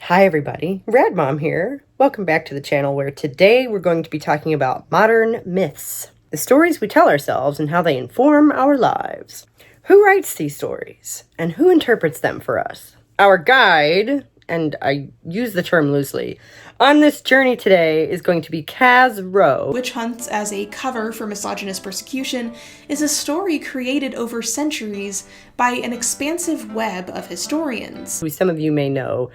Hi everybody, Rad Mom here. Welcome back to the channel where today we're going to be talking about modern myths. The stories we tell ourselves and how they inform our lives. Who writes these stories and who interprets them for us? Our guide, and I use the term loosely, on this journey today is going to be Kaz Rowe. Witch Hunts as a cover for misogynist persecution is a story created over centuries by an expansive web of historians, Who some of you may know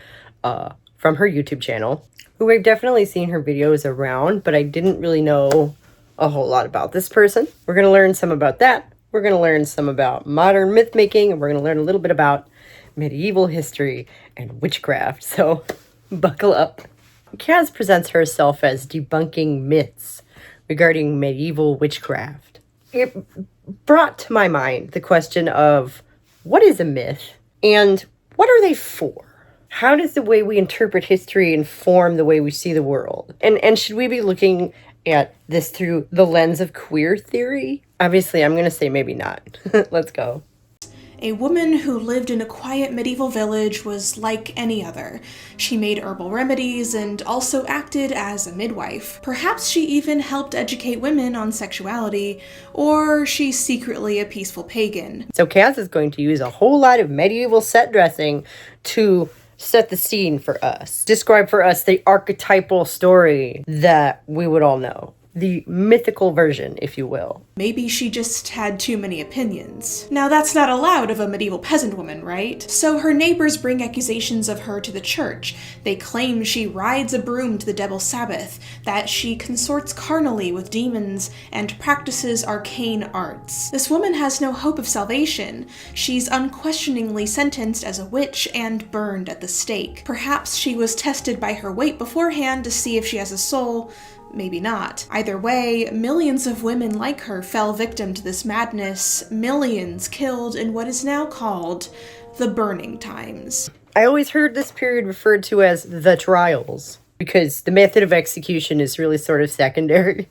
from her YouTube channel, who I've definitely seen her videos around, but I didn't really know a whole lot about this person. We're going to learn some about that. We're going to learn some about modern myth making, and we're going to learn a little bit about medieval history and witchcraft. So buckle up. Kaz presents herself as debunking myths regarding medieval witchcraft. It brought to my mind the question of what is a myth and what are they for? How does the way we interpret history inform the way we see the world? And should we be looking at this through the lens of queer theory? Obviously, I'm going to say maybe not. Let's go. A woman who lived in a quiet medieval village was like any other. She made herbal remedies and also acted as a midwife. Perhaps she even helped educate women on sexuality, or she's secretly a peaceful pagan. So Kaz is going to use a whole lot of medieval set dressing to set the scene for us. Describe for us the archetypal story that we would all know. The mythical version, if you will. Maybe she just had too many opinions. Now that's not allowed of a medieval peasant woman, right? So her neighbors bring accusations of her to the church. They claim she rides a broom to the devil's Sabbath, that she consorts carnally with demons, and practices arcane arts. This woman has no hope of salvation. She's unquestioningly sentenced as a witch and burned at the stake. Perhaps she was tested by her weight beforehand to see if she has a soul. Maybe not. Either way, millions of women like her fell victim to this madness, millions killed in what is now called the Burning Times. I always heard this period referred to as the trials, because the method of execution is really sort of secondary.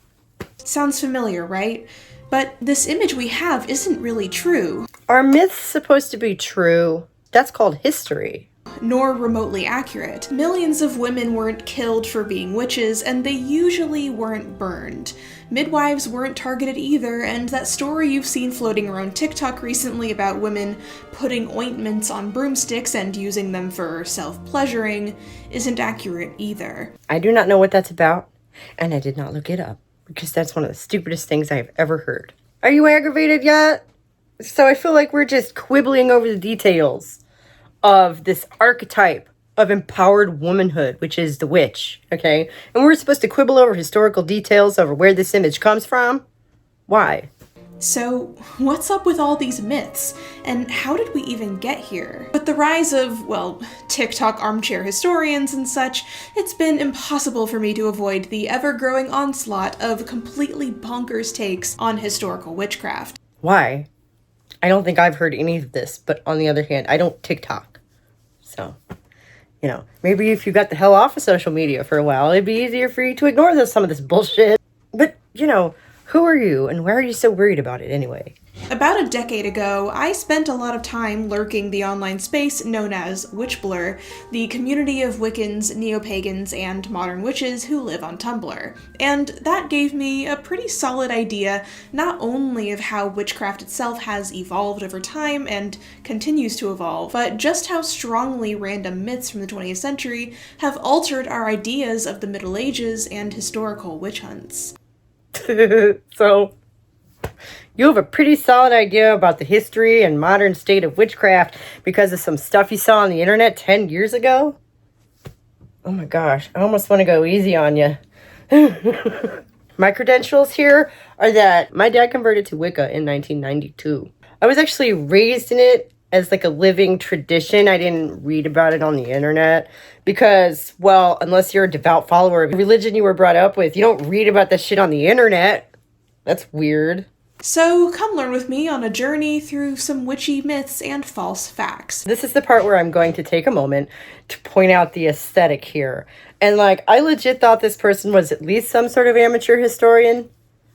Sounds familiar, right? But this image we have isn't really true. Are myths supposed to be true? That's called history. Nor remotely accurate. Millions of women weren't killed for being witches, and they usually weren't burned. Midwives weren't targeted either, and that story you've seen floating around TikTok recently about women putting ointments on broomsticks and using them for self-pleasuring isn't accurate either. I do not know what that's about, and I did not look it up, because that's one of the stupidest things I have ever heard. Are you aggravated yet? So I feel like we're just quibbling over the details of this archetype of empowered womanhood, which is the witch, okay? And we're supposed to quibble over historical details over where this image comes from? Why? So, what's up with all these myths? And how did we even get here? With the rise of, well, TikTok armchair historians and such, it's been impossible for me to avoid the ever-growing onslaught of completely bonkers takes on historical witchcraft. Why? I don't think I've heard any of this, but on the other hand, I don't TikTok. So, maybe if you got the hell off of social media for a while, it'd be easier for you to ignore some of this bullshit. But, who are you and why are you so worried about it anyway? About a decade ago, I spent a lot of time lurking the online space known as Witchblr, the community of Wiccans, neo-pagans, and modern witches who live on Tumblr. And that gave me a pretty solid idea not only of how witchcraft itself has evolved over time and continues to evolve, but just how strongly random myths from the 20th century have altered our ideas of the Middle Ages and historical witch hunts. So, you have a pretty solid idea about the history and modern state of witchcraft because of some stuff you saw on the internet 10 years ago? Oh my gosh, I almost want to go easy on you. My credentials here are that my dad converted to Wicca in 1992. I was actually raised in it as like a living tradition. I didn't read about it on the internet because, well, unless you're a devout follower of the religion you were brought up with, you don't read about this shit on the internet. That's weird. So come learn with me on a journey through some witchy myths and false facts. This is the part where I'm going to take a moment to point out the aesthetic here. And I legit thought this person was at least some sort of amateur historian.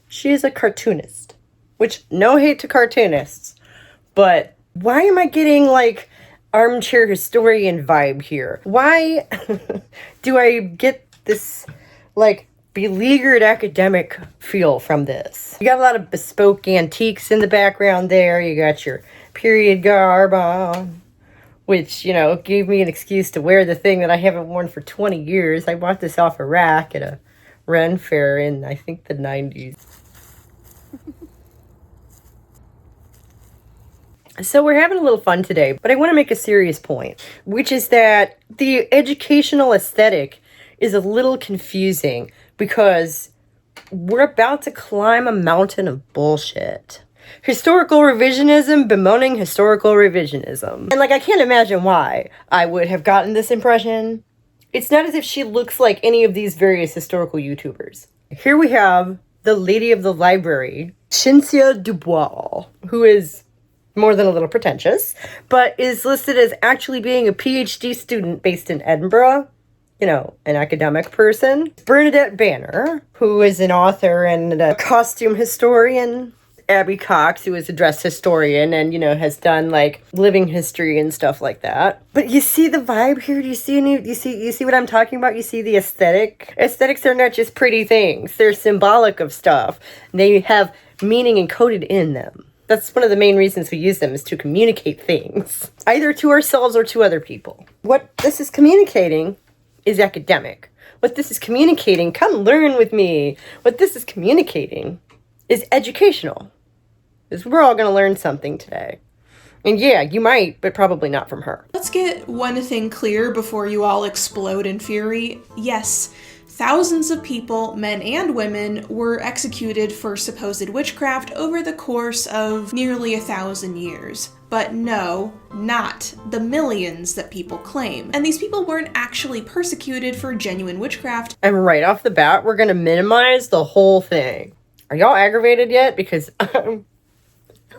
She is a cartoonist, which no hate to cartoonists, but why am I getting armchair historian vibe here. Why do I get this, like, beleaguered academic feel from this? You got a lot of bespoke antiques in the background there. You got your period garb on, which, you know, gave me an excuse to wear the thing that I haven't worn for 20 years. I bought this off a rack at a Ren fair in, I think, the 90s. So we're having a little fun today, but I want to make a serious point, which is that the educational aesthetic is a little confusing because we're about to climb a mountain of bullshit. Historical revisionism bemoaning historical revisionism. And, like, I can't imagine why I would have gotten this impression. It's not as if she looks like any of these various historical YouTubers. Here we have the lady of the library, Cynthia Dubois, who is more than a little pretentious, but is listed as actually being a PhD student based in Edinburgh. You know, an academic person. Bernadette Banner, who is an author and a costume historian. Abby Cox, who is a dress historian and, you know, has done, like, living history and stuff like that. But you see the vibe here? Do you see you see what I'm talking about? You see the aesthetic? Aesthetics are not just pretty things. They're symbolic of stuff. They have meaning encoded in them. That's one of the main reasons we use them, is to communicate things, either to ourselves or to other people. What this is communicating is academic. What this is communicating, come learn with me. What this is communicating is educational. Because we're all going to learn something today. And yeah, you might, but probably not from her. Let's get one thing clear before you all explode in fury. Yes, thousands of people, men and women, were executed for supposed witchcraft over the course of nearly 1,000 years. But no, not the millions that people claim. And these people weren't actually persecuted for genuine witchcraft. And right off the bat, we're going to minimize the whole thing. Are y'all aggravated yet? Because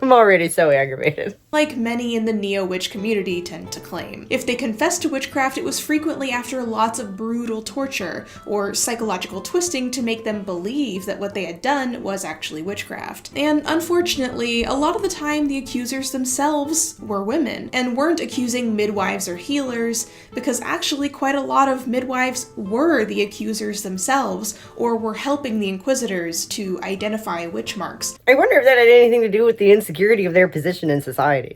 I'm already so aggravated. Like many in the neo-witch community tend to claim. If they confessed to witchcraft, it was frequently after lots of brutal torture or psychological twisting to make them believe that what they had done was actually witchcraft. And unfortunately, a lot of the time the accusers themselves were women and weren't accusing midwives or healers, because actually quite a lot of midwives were the accusers themselves or were helping the inquisitors to identify witch marks. I wonder if that had anything to do with the insecurity of their position in society.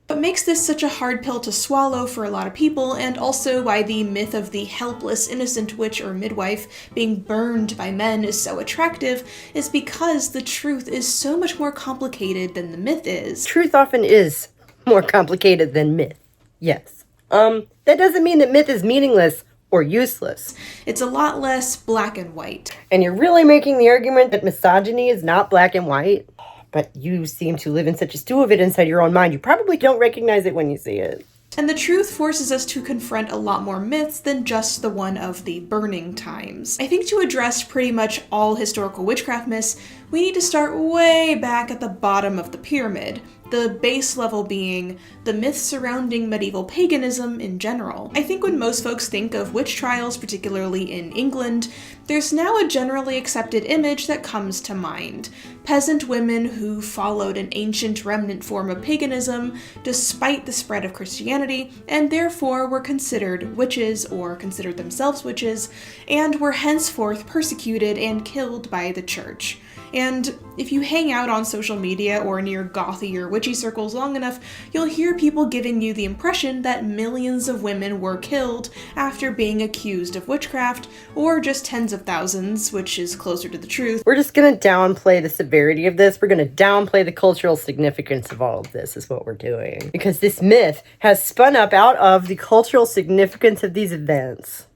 What makes this such a hard pill to swallow for a lot of people, and also why the myth of the helpless, innocent witch or midwife being burned by men is so attractive, is because the truth is so much more complicated than the myth is. Truth often is more complicated than myth. Yes. That doesn't mean that myth is meaningless or useless. It's a lot less black and white. And you're really making the argument that misogyny is not black and white? But you seem to live in such a stew of it inside your own mind. You probably don't recognize it when you see it. And the truth forces us to confront a lot more myths than just the one of the burning times. I think to address pretty much all historical witchcraft myths, we need to start way back at the bottom of the pyramid, the base level being the myths surrounding medieval paganism in general. I think when most folks think of witch trials, particularly in England, there's now a generally accepted image that comes to mind. Peasant women who followed an ancient remnant form of paganism despite the spread of Christianity, and therefore were considered witches or considered themselves witches, and were henceforth persecuted and killed by the church. And if you hang out on social media or near gothy or witchy circles long enough, you'll hear people giving you the impression that millions of women were killed after being accused of witchcraft, or just tens of thousands, which is closer to the truth. We're just going to downplay the severity of this. We're going to downplay the cultural significance of all of this is what we're doing. Because this myth has spun up out of the cultural significance of these events.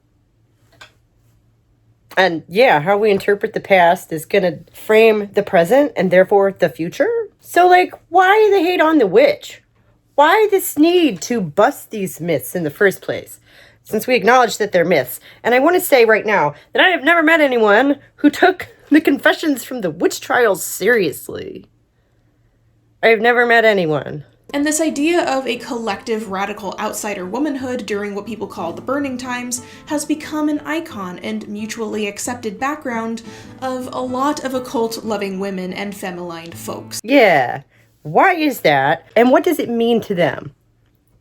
And yeah, how we interpret the past is going to frame the present and therefore the future. So, like, why the hate on the witch? Why this need to bust these myths in the first place? Since we acknowledge that they're myths. And I want to say right now that I have never met anyone who took the confessions from the witch trials seriously. I have never met anyone. And this idea of a collective radical outsider womanhood during what people call the burning times has become an icon and mutually accepted background of a lot of occult-loving women and feminine folks. Yeah. Why is that? And what does it mean to them?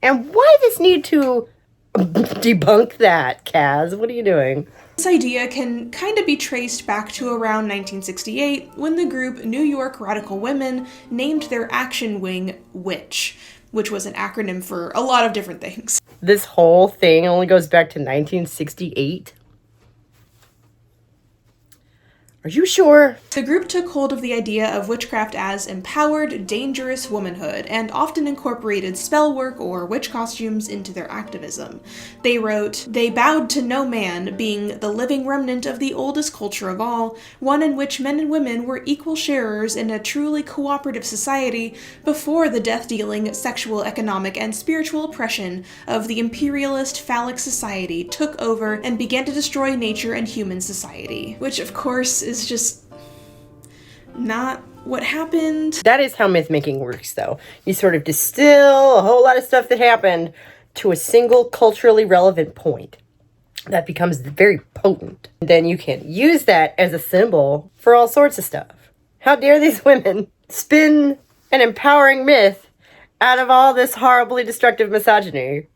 And why this need to debunk that, Kaz? What are you doing? This idea can kind of be traced back to around 1968 when the group New York Radical Women named their action wing Witch, which was an acronym for a lot of different things. This whole thing only goes back to 1968? Are you sure? The group took hold of the idea of witchcraft as empowered, dangerous womanhood, and often incorporated spell work or witch costumes into their activism. They wrote, "They bowed to no man, being the living remnant of the oldest culture of all, one in which men and women were equal sharers in a truly cooperative society before the death-dealing sexual, economic, and spiritual oppression of the imperialist phallic society took over and began to destroy nature and human society." Which, of course, is just not what happened. That is how myth-making works, though. You sort of distill a whole lot of stuff that happened to a single culturally relevant point that becomes very potent. Then you can use that as a symbol for all sorts of stuff. How dare these women spin an empowering myth out of all this horribly destructive misogyny?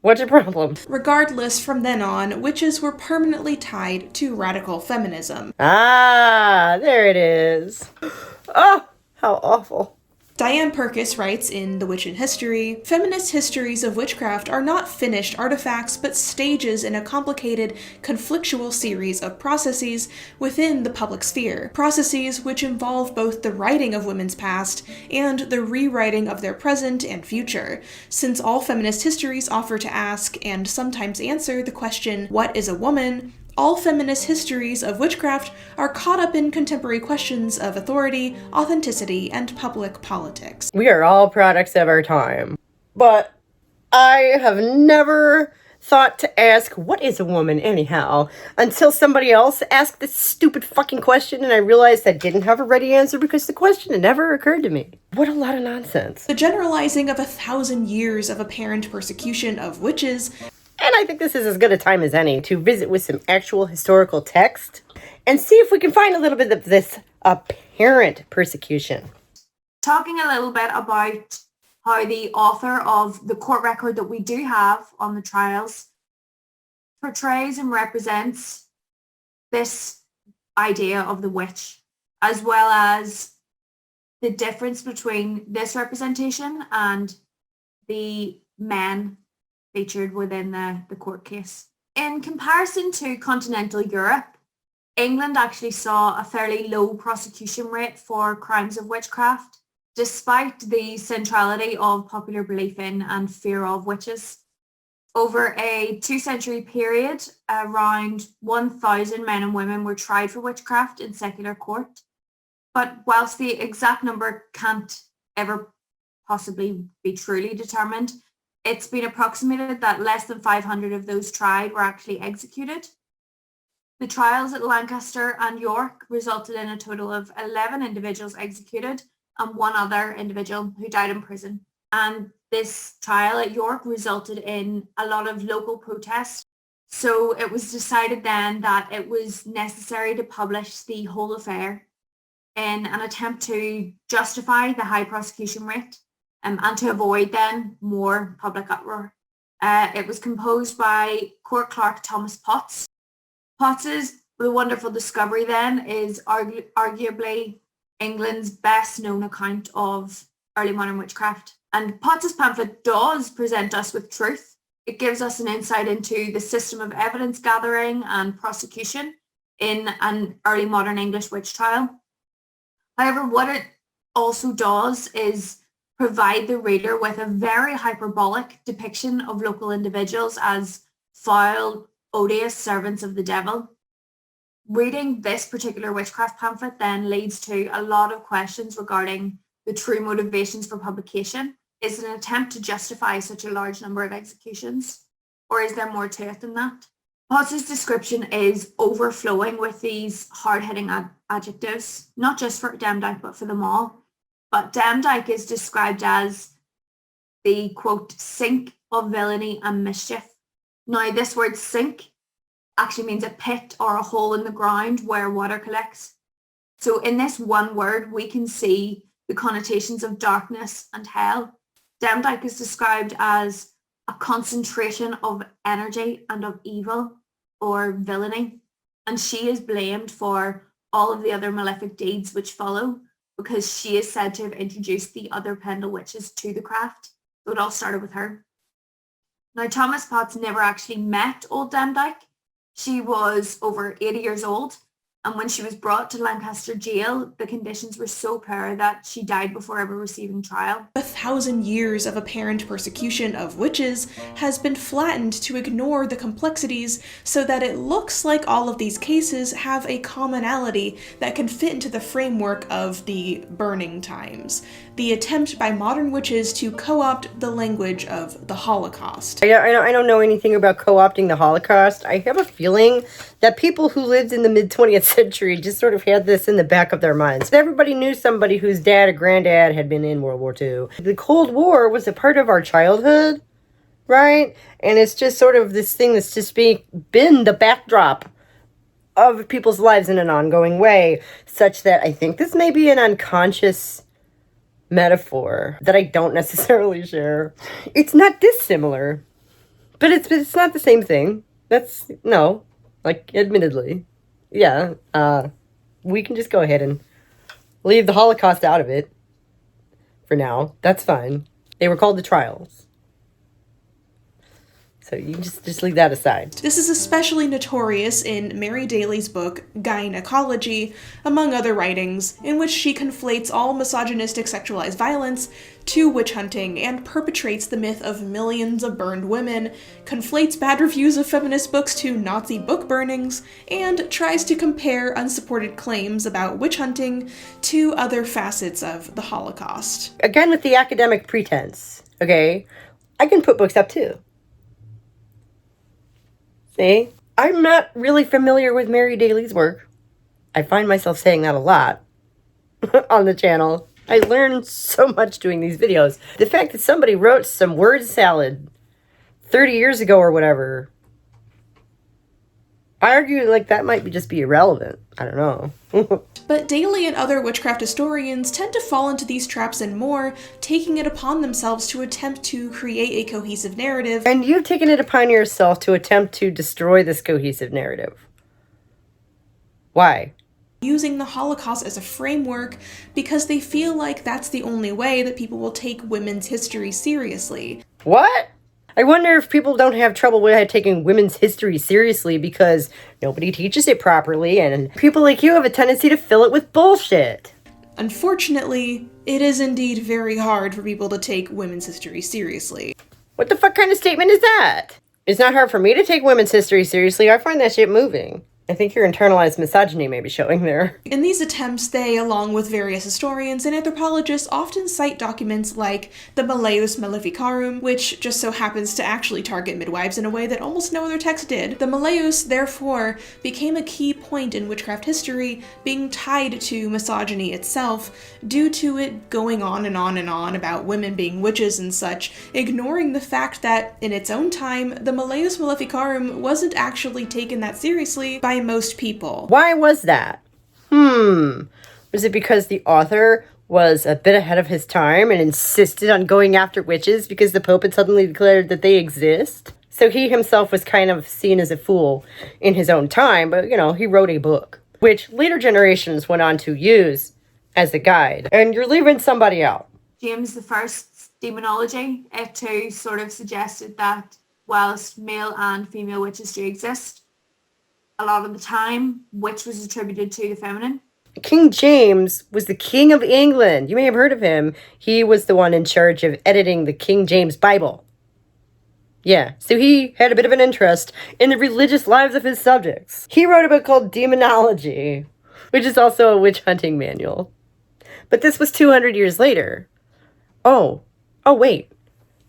What's your problem? Regardless, from then on, witches were permanently tied to radical feminism. Ah, there it is. Oh, how awful. Diane Purkis writes in The Witch in History, "Feminist histories of witchcraft are not finished artifacts, but stages in a complicated, conflictual series of processes within the public sphere. Processes which involve both the writing of women's past and the rewriting of their present and future. Since all feminist histories offer to ask, and sometimes answer, the question, what is a woman?" All feminist histories of witchcraft are caught up in contemporary questions of authority, authenticity, and public politics. We are all products of our time. But I have never thought to ask, what is a woman anyhow? Until somebody else asked this stupid fucking question and I realized I didn't have a ready answer because the question had never occurred to me. What a lot of nonsense. The generalizing of 1,000 years of apparent persecution of witches. And I think this is as good a time as any to visit with some actual historical text and see if we can find a little bit of this apparent persecution. Talking a little bit about how the author of the court record that we do have on the trials portrays and represents this idea of the witch, as well as the difference between this representation and the men featured within the court case. In comparison to continental Europe, England actually saw a fairly low prosecution rate for crimes of witchcraft, despite the centrality of popular belief in and fear of witches. Over a 2-century period, around 1,000 men and women were tried for witchcraft in secular court. But whilst the exact number can't ever possibly be truly determined, it's been approximated that less than 500 of those tried were actually executed. The trials at Lancaster and York resulted in a total of 11 individuals executed and one other individual who died in prison. And this trial at York resulted in a lot of local protests. So it was decided then that it was necessary to publish the whole affair in an attempt to justify the high prosecution rate. And to avoid then more public uproar. It was composed by court clerk Thomas Potts. Potts's The Wonderful Discovery then is arguably England's best known account of early modern witchcraft. And Potts's pamphlet does present us with truth. It gives us an insight into the system of evidence gathering and prosecution in an early modern English witch trial. However, what it also does is provide the reader with a very hyperbolic depiction of local individuals as foul, odious servants of the devil. Reading this particular witchcraft pamphlet then leads to a lot of questions regarding the true motivations for publication. Is it an attempt to justify such a large number of executions? Or is there more to it than that? Potts's description is overflowing with these hard-hitting adjectives, not just for Demdike, but for them all. But Demdike is described as the, quote, sink of villainy and mischief. Now, this word sink actually means a pit or a hole in the ground where water collects. So in this one word, we can see the connotations of darkness and hell. Demdike is described as a concentration of energy and of evil or villainy, and she is blamed for all of the other malefic deeds which follow because she is said to have introduced the other Pendle witches to the craft. So it all started with her. Now, Thomas Potts never actually met old Demdike. She was over 80 years old, and when she was brought to Lancaster jail, the conditions were so poor that she died before ever receiving trial. 1,000 years of apparent persecution of witches has been flattened to ignore the complexities so that it looks like all of these cases have a commonality that can fit into the framework of the burning times, the attempt by modern witches to co-opt the language of the Holocaust. I don't know anything about co-opting the Holocaust. I have a feeling that people who lived in the mid-20th century just sort of had this in the back of their minds. Everybody knew somebody whose dad or granddad had been in World War II. The Cold War was a part of our childhood, right? And it's just sort of this thing that's just been the backdrop of people's lives in an ongoing way, such that I think this may be an unconscious metaphor that I don't necessarily share. It's not dissimilar, but it's not the same thing. Admittedly. Yeah, we can just go ahead and leave the Holocaust out of it for now. That's fine. They were called the trials. So you can just leave that aside. This is especially notorious in Mary Daly's book, Gynecology, among other writings, in which she conflates all misogynistic sexualized violence to witch hunting and perpetrates the myth of millions of burned women, conflates bad reviews of feminist books to Nazi book burnings, and tries to compare unsupported claims about witch hunting to other facets of the Holocaust. Again, with the academic pretense, okay? I can put books up too. See? I'm not really familiar with Mary Daly's work. I find myself saying that a lot on the channel. I learned so much doing these videos. The fact that somebody wrote some word salad 30 years ago or whatever, I argue like that might just be irrelevant. I don't know. But Daly and other witchcraft historians tend to fall into these traps and more, taking it upon themselves to attempt to create a cohesive narrative. And you've taken it upon yourself to attempt to destroy this cohesive narrative. Why? Using the Holocaust as a framework because they feel like that's the only way that people will take women's history seriously. What? I wonder if people don't have trouble with taking women's history seriously because nobody teaches it properly and people like you have a tendency to fill it with bullshit. Unfortunately, it is indeed very hard for people to take women's history seriously. What the fuck kind of statement is that? It's not hard for me to take women's history seriously. I find that shit moving. I think your internalized misogyny may be showing there. In these attempts, they, along with various historians and anthropologists, often cite documents like the Malleus Maleficarum, which just so happens to actually target midwives in a way that almost no other text did. The Malleus, therefore, became a key point in witchcraft history, being tied to misogyny itself, due to it going on and on and on about women being witches and such, ignoring the fact that, in its own time, the Malleus Maleficarum wasn't actually taken that seriously by most people. Why was that? Was it because the author was a bit ahead of his time and insisted on going after witches because the Pope had suddenly declared that they exist? So he himself was kind of seen as a fool in his own time, but, he wrote a book, which later generations went on to use as a guide. And you're leaving somebody out. James I's demonology, it too sort of suggested that whilst male and female witches do exist, a lot of the time, witch was attributed to the feminine. King James was the King of England. You may have heard of him. He was the one in charge of editing the King James Bible. Yeah, so he had a bit of an interest in the religious lives of his subjects. He wrote a book called Demonology, which is also a witch hunting manual. But this was 200 years later. Oh, wait.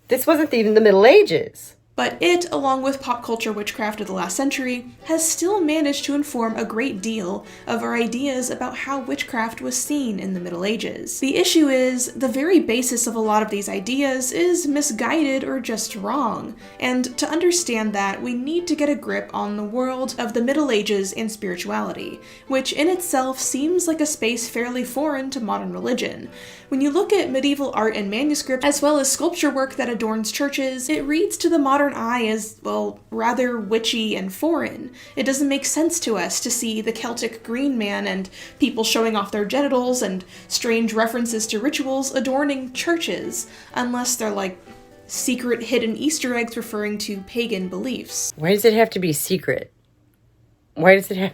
This wasn't even the Middle Ages. But it, along with pop culture witchcraft of the last century, has still managed to inform a great deal of our ideas about how witchcraft was seen in the Middle Ages. The issue is, the very basis of a lot of these ideas is misguided or just wrong, and to understand that, we need to get a grip on the world of the Middle Ages and spirituality, which in itself seems like a space fairly foreign to modern religion. When you look at medieval art and manuscripts, as well as sculpture work that adorns churches, it reads to the modern eye as, well, rather witchy and foreign. It doesn't make sense to us to see the Celtic green man and people showing off their genitals and strange references to rituals adorning churches, unless they're like secret hidden Easter eggs referring to pagan beliefs. Why does it have to be secret? Why does it have...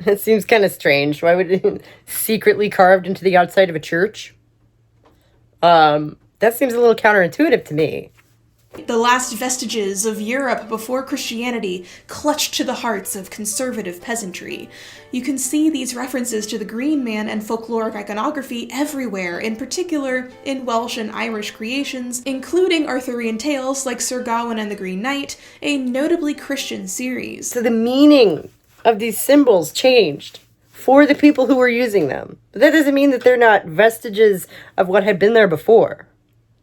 It seems kind of strange. Why would it secretly carved into the outside of a church? That seems a little counterintuitive to me. The last vestiges of Europe before Christianity clutched to the hearts of conservative peasantry. You can see these references to the Green Man and folkloric iconography everywhere, in particular in Welsh and Irish creations, including Arthurian tales like Sir Gawain and the Green Knight, a notably Christian series. So the meaning of these symbols changed for the people who were using them. But that doesn't mean that they're not vestiges of what had been there before.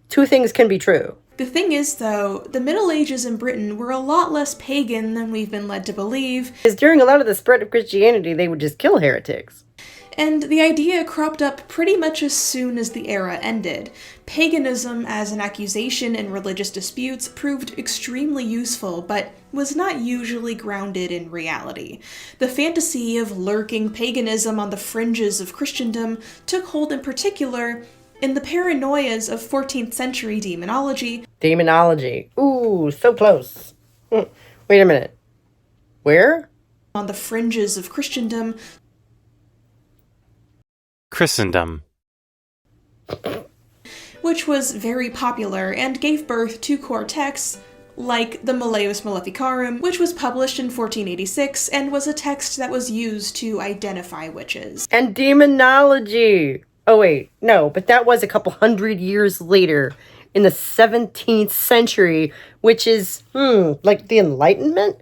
Two things can be true. The thing is, though, the Middle Ages in Britain were a lot less pagan than we've been led to believe. Because during a lot of the spread of Christianity, they would just kill heretics. And the idea cropped up pretty much as soon as the era ended. Paganism as an accusation in religious disputes proved extremely useful, but was not usually grounded in reality. The fantasy of lurking paganism on the fringes of Christendom took hold in particular in the paranoias of 14th century demonology. Demonology. Ooh, so close. Wait a minute. Where? On the fringes of Christendom. Christendom. Which was very popular and gave birth to core texts like the Malleus Maleficarum, which was published in 1486 and was a text that was used to identify witches. And demonology. Oh, wait, no, but that was a couple hundred years later in the 17th century, which is, like the Enlightenment?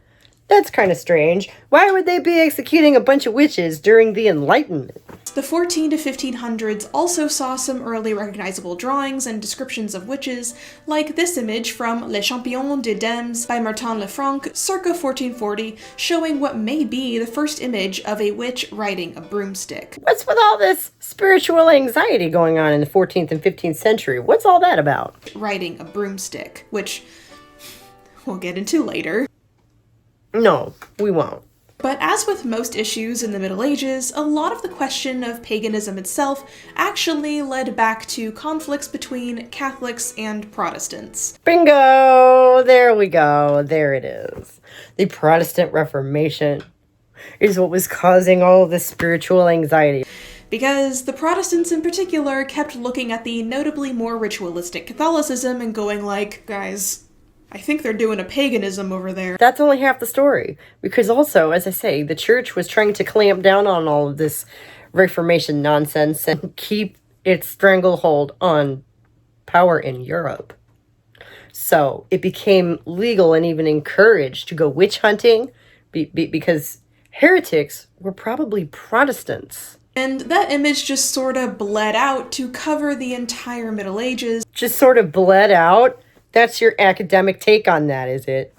That's kind of strange. Why would they be executing a bunch of witches during the Enlightenment? The 14 to 1500s also saw some early recognizable drawings and descriptions of witches, like this image from Les Champions des Dames by Martin Lefranc, circa 1440, showing what may be the first image of a witch riding a broomstick. What's with all this spiritual anxiety going on in the 14th and 15th century? What's all that about? Riding a broomstick, which we'll get into later. No, we won't. But as with most issues in the Middle Ages, a lot of the question of paganism itself actually led back to conflicts between Catholics and Protestants. Bingo! There we go. There it is. The Protestant Reformation is what was causing all of this spiritual anxiety. Because the Protestants in particular kept looking at the notably more ritualistic Catholicism and going like, guys, I think they're doing a paganism over there. That's only half the story. Because also, as I say, the church was trying to clamp down on all of this Reformation nonsense and keep its stranglehold on power in Europe. So it became legal and even encouraged to go witch hunting because heretics were probably Protestants. And that image just sort of bled out to cover the entire Middle Ages. Just sort of bled out? That's your academic take on that, is it?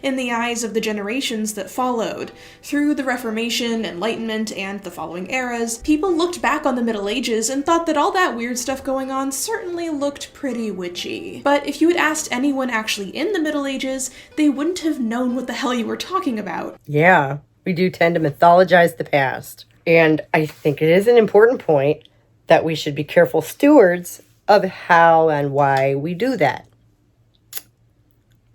In the eyes of the generations that followed. Through the Reformation, Enlightenment, and the following eras, people looked back on the Middle Ages and thought that all that weird stuff going on certainly looked pretty witchy. But if you had asked anyone actually in the Middle Ages, they wouldn't have known what the hell you were talking about. Yeah, we do tend to mythologize the past. And I think it is an important point that we should be careful stewards of how and why we do that.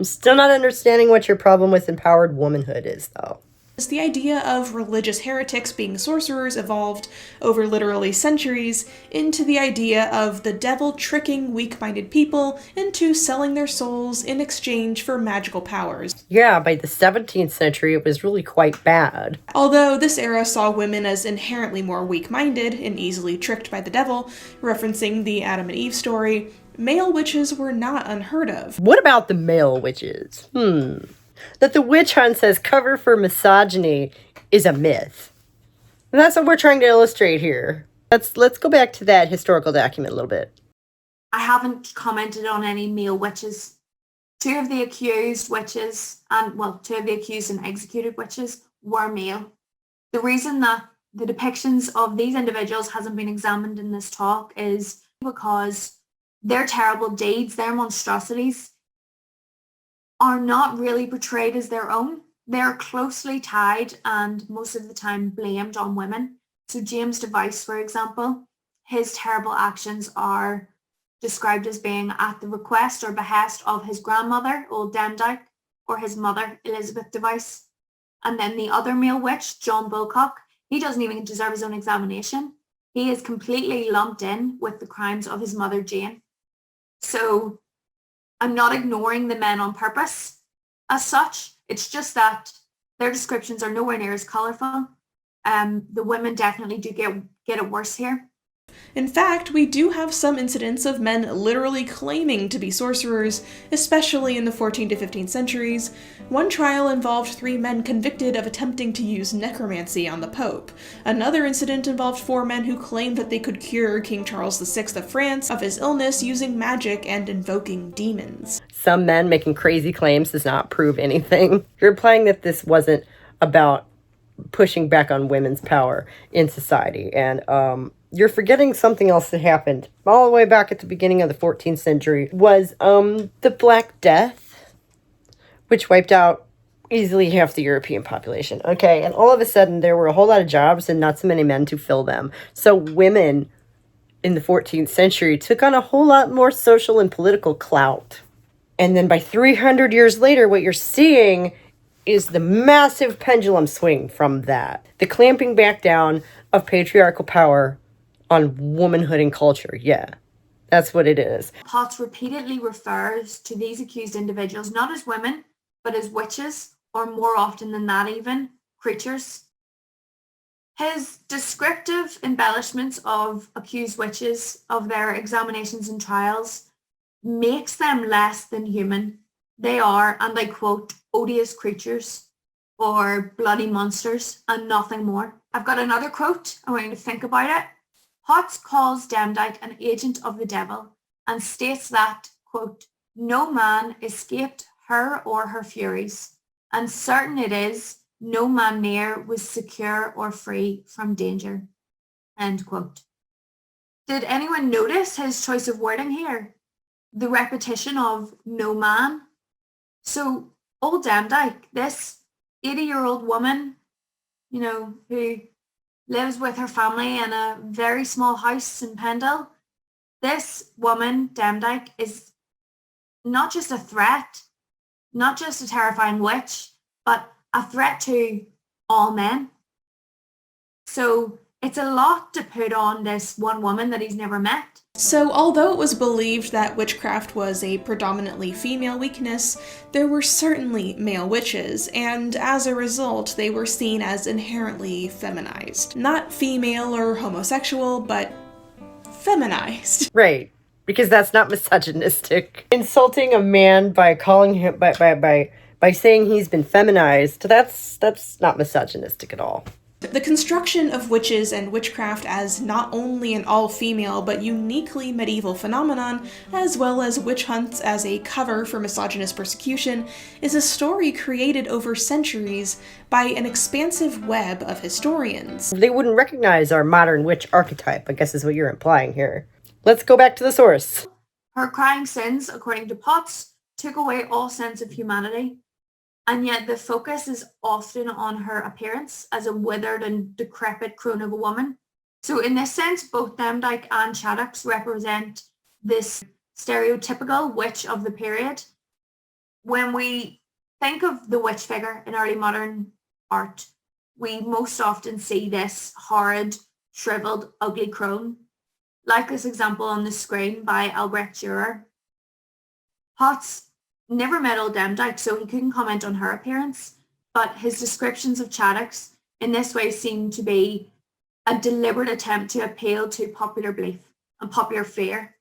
I'm still not understanding what your problem with empowered womanhood is, though. The idea of religious heretics being sorcerers evolved over literally centuries into the idea of the devil tricking weak-minded people into selling their souls in exchange for magical powers. Yeah, by the 17th century, it was really quite bad. Although this era saw women as inherently more weak-minded and easily tricked by the devil, referencing the Adam and Eve story, Male witches were not unheard of. What about the male witches? That the witch hunt says cover for misogyny is a myth. And that's what we're trying to illustrate here. Let's go back to that historical document a little bit. I haven't commented on any male witches. Two of the accused and executed witches were male. The reason that the depictions of these individuals hasn't been examined in this talk is because their terrible deeds, their monstrosities, are not really portrayed as their own. They're closely tied and most of the time blamed on women. So James Device, for example, his terrible actions are described as being at the request or behest of his grandmother, Old Demdike, or his mother, Elizabeth Device. And then the other male witch, John Bulcock, he doesn't even deserve his own examination. He is completely lumped in with the crimes of his mother, Jane. So I'm not ignoring the men on purpose as such. It's just that their descriptions are nowhere near as colourful. The women definitely do get it worse here. In fact, we do have some incidents of men literally claiming to be sorcerers, especially in the 14th to 15th centuries. One trial involved 3 men convicted of attempting to use necromancy on the Pope. Another incident involved 4 men who claimed that they could cure King Charles VI of France of his illness using magic and invoking demons. Some men making crazy claims does not prove anything. You're implying that this wasn't about pushing back on women's power in society, and you're forgetting something else that happened all the way back at the beginning of the 14th century was the Black Death, which wiped out easily half the European population. Okay, and all of a sudden there were a whole lot of jobs and not so many men to fill them. So women in the 14th century took on a whole lot more social and political clout. And then by 300 years later, what you're seeing is the massive pendulum swing from that. The clamping back down of patriarchal power on womanhood and culture. Yeah, that's what it is. Potts repeatedly refers to these accused individuals not as women, but as witches, or more often than that even, creatures. His descriptive embellishments of accused witches, of their examinations and trials, makes them less than human. They are, and I quote, odious creatures or bloody monsters and nothing more. I've got another quote. I want you to think about it. Potts calls Demdike an agent of the devil and states that, quote, no man escaped her or her furies, and certain it is, no man near was secure or free from danger, end quote. Did anyone notice his choice of wording here? The repetition of no man. So Old Demdike, this 80-year-old woman, who lives with her family in a very small house in Pendle, this woman, Demdike, is not just a threat, not just a terrifying witch, but a threat to all men. So it's a lot to put on this one woman that he's never met. So although it was believed that witchcraft was a predominantly female weakness, there were certainly male witches, and as a result, they were seen as inherently feminized. Not female or homosexual, but feminized. Right, because that's not misogynistic. Insulting a man by calling him by saying he's been feminized, that's not misogynistic at all. The construction of witches and witchcraft as not only an all-female but uniquely medieval phenomenon, as well as witch hunts as a cover for misogynist persecution, is a story created over centuries by an expansive web of historians. They wouldn't recognize our modern witch archetype, I guess is what you're implying here. Let's go back to the source. Her crying sins, according to Potts, took away all sense of humanity. And yet the focus is often on her appearance as a withered and decrepit crone of a woman. So in this sense, both Demdike and Chattox represent this stereotypical witch of the period. When we think of the witch figure in early modern art, we most often see this horrid, shriveled, ugly crone, like this example on the screen by Albrecht Dürer. Potts never met Old Demdike, so he couldn't comment on her appearance, but his descriptions of Chattox in this way seem to be a deliberate attempt to appeal to popular belief and popular fear.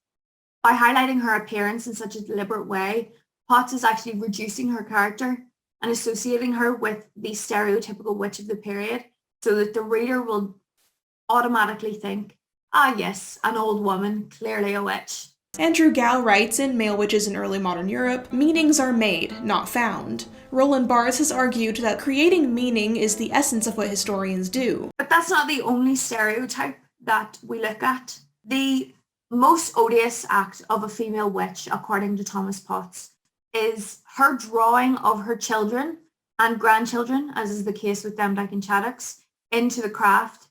By highlighting her appearance in such a deliberate way, Potts is actually reducing her character and associating her with the stereotypical witch of the period so that the reader will automatically think, ah yes, an old woman, clearly a witch. Andrew Gow writes in Male Witches in Early Modern Europe, meanings are made, not found. Roland Barthes has argued that creating meaning is the essence of what historians do. But that's not the only stereotype that we look at. The most odious act of a female witch, according to Thomas Potts, is her drawing of her children and grandchildren, as is the case with Demdike and Chaddocks, into the craft.